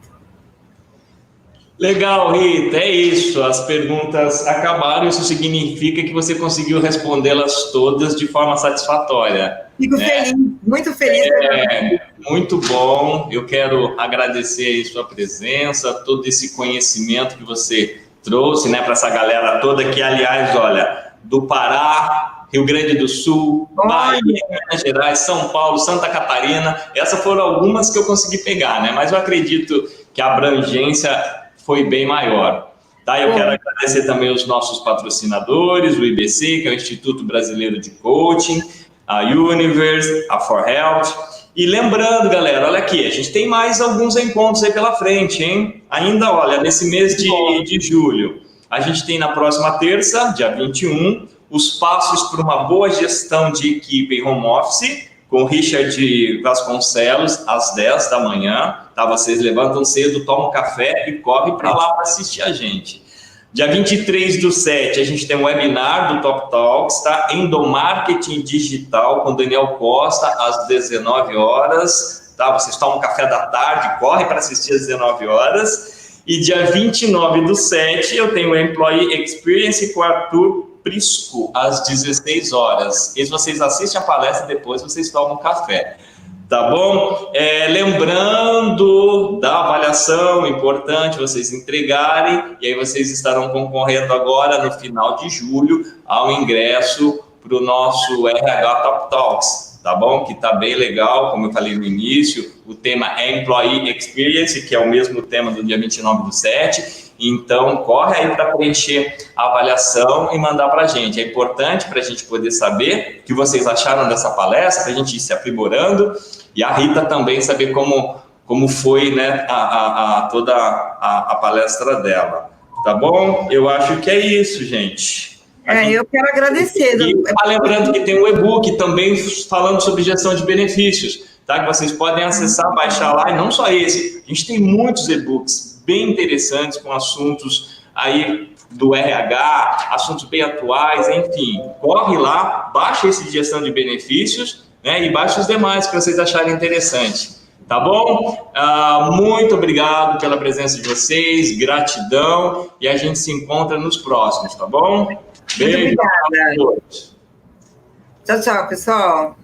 Legal, Rita, é isso. As perguntas acabaram, isso significa que você conseguiu respondê-las todas de forma satisfatória. Fico feliz, muito feliz. Muito bom. Eu quero agradecer aí sua presença, todo esse conhecimento que você trouxe, né, para essa galera toda que, aliás, olha, do Pará, Rio Grande do Sul, Bahia, Minas Gerais, São Paulo, Santa Catarina, essas foram algumas que eu consegui pegar, né, mas eu acredito que a abrangência foi bem maior. Tá? Eu quero agradecer também os nossos patrocinadores, o IBC, que é o Instituto Brasileiro de Coaching, a Universe, a For Health. E lembrando, galera, olha aqui, a gente tem mais alguns encontros aí pela frente, hein? Ainda, olha, nesse mês de julho, a gente tem na próxima terça, dia 21, os passos para uma boa gestão de equipe em home office, com o Richard Vasconcelos, às 10 da manhã, tá? Vocês levantam cedo, tomam café e correm para lá para assistir a gente. Dia 23/7, a gente tem um webinar do Top Talks, tá? Endomarketing Digital, com Daniel Costa, às 19 horas, tá? Vocês tomam café da tarde, correm para assistir às 19 horas. E dia 29/7, eu tenho o Employee Experience com Arthur Prisco, às 16 horas. E se vocês assistem a palestra, depois vocês tomam café. Tá bom? Lembrando da avaliação, importante vocês entregarem, e aí vocês estarão concorrendo agora, no final de julho, ao ingresso para o nosso RH Top Talks, tá bom? Que tá bem legal, como eu falei no início, o tema é Employee Experience, que é o mesmo tema do dia 29/7, então corre aí para preencher a avaliação e mandar para a gente. É importante para a gente poder saber o que vocês acharam dessa palestra, para a gente ir se aprimorando, e a Rita também saber como foi, né, toda a palestra dela. Tá bom? Eu acho que é isso, gente. Eu quero agradecer. Lembrando que tem um e-book também falando sobre gestão de benefícios, tá? Que vocês podem acessar, baixar lá, e não só esse. A gente tem muitos e-books bem interessantes com assuntos aí do RH, assuntos bem atuais, enfim. Corre lá, baixa esse de gestão de benefícios, né, e baixa os demais que vocês acharem interessante. Tá bom? Muito obrigado pela presença de vocês, gratidão, e a gente se encontra nos próximos, tá bom? Beijo. Muito obrigada. Tchau, tchau, pessoal.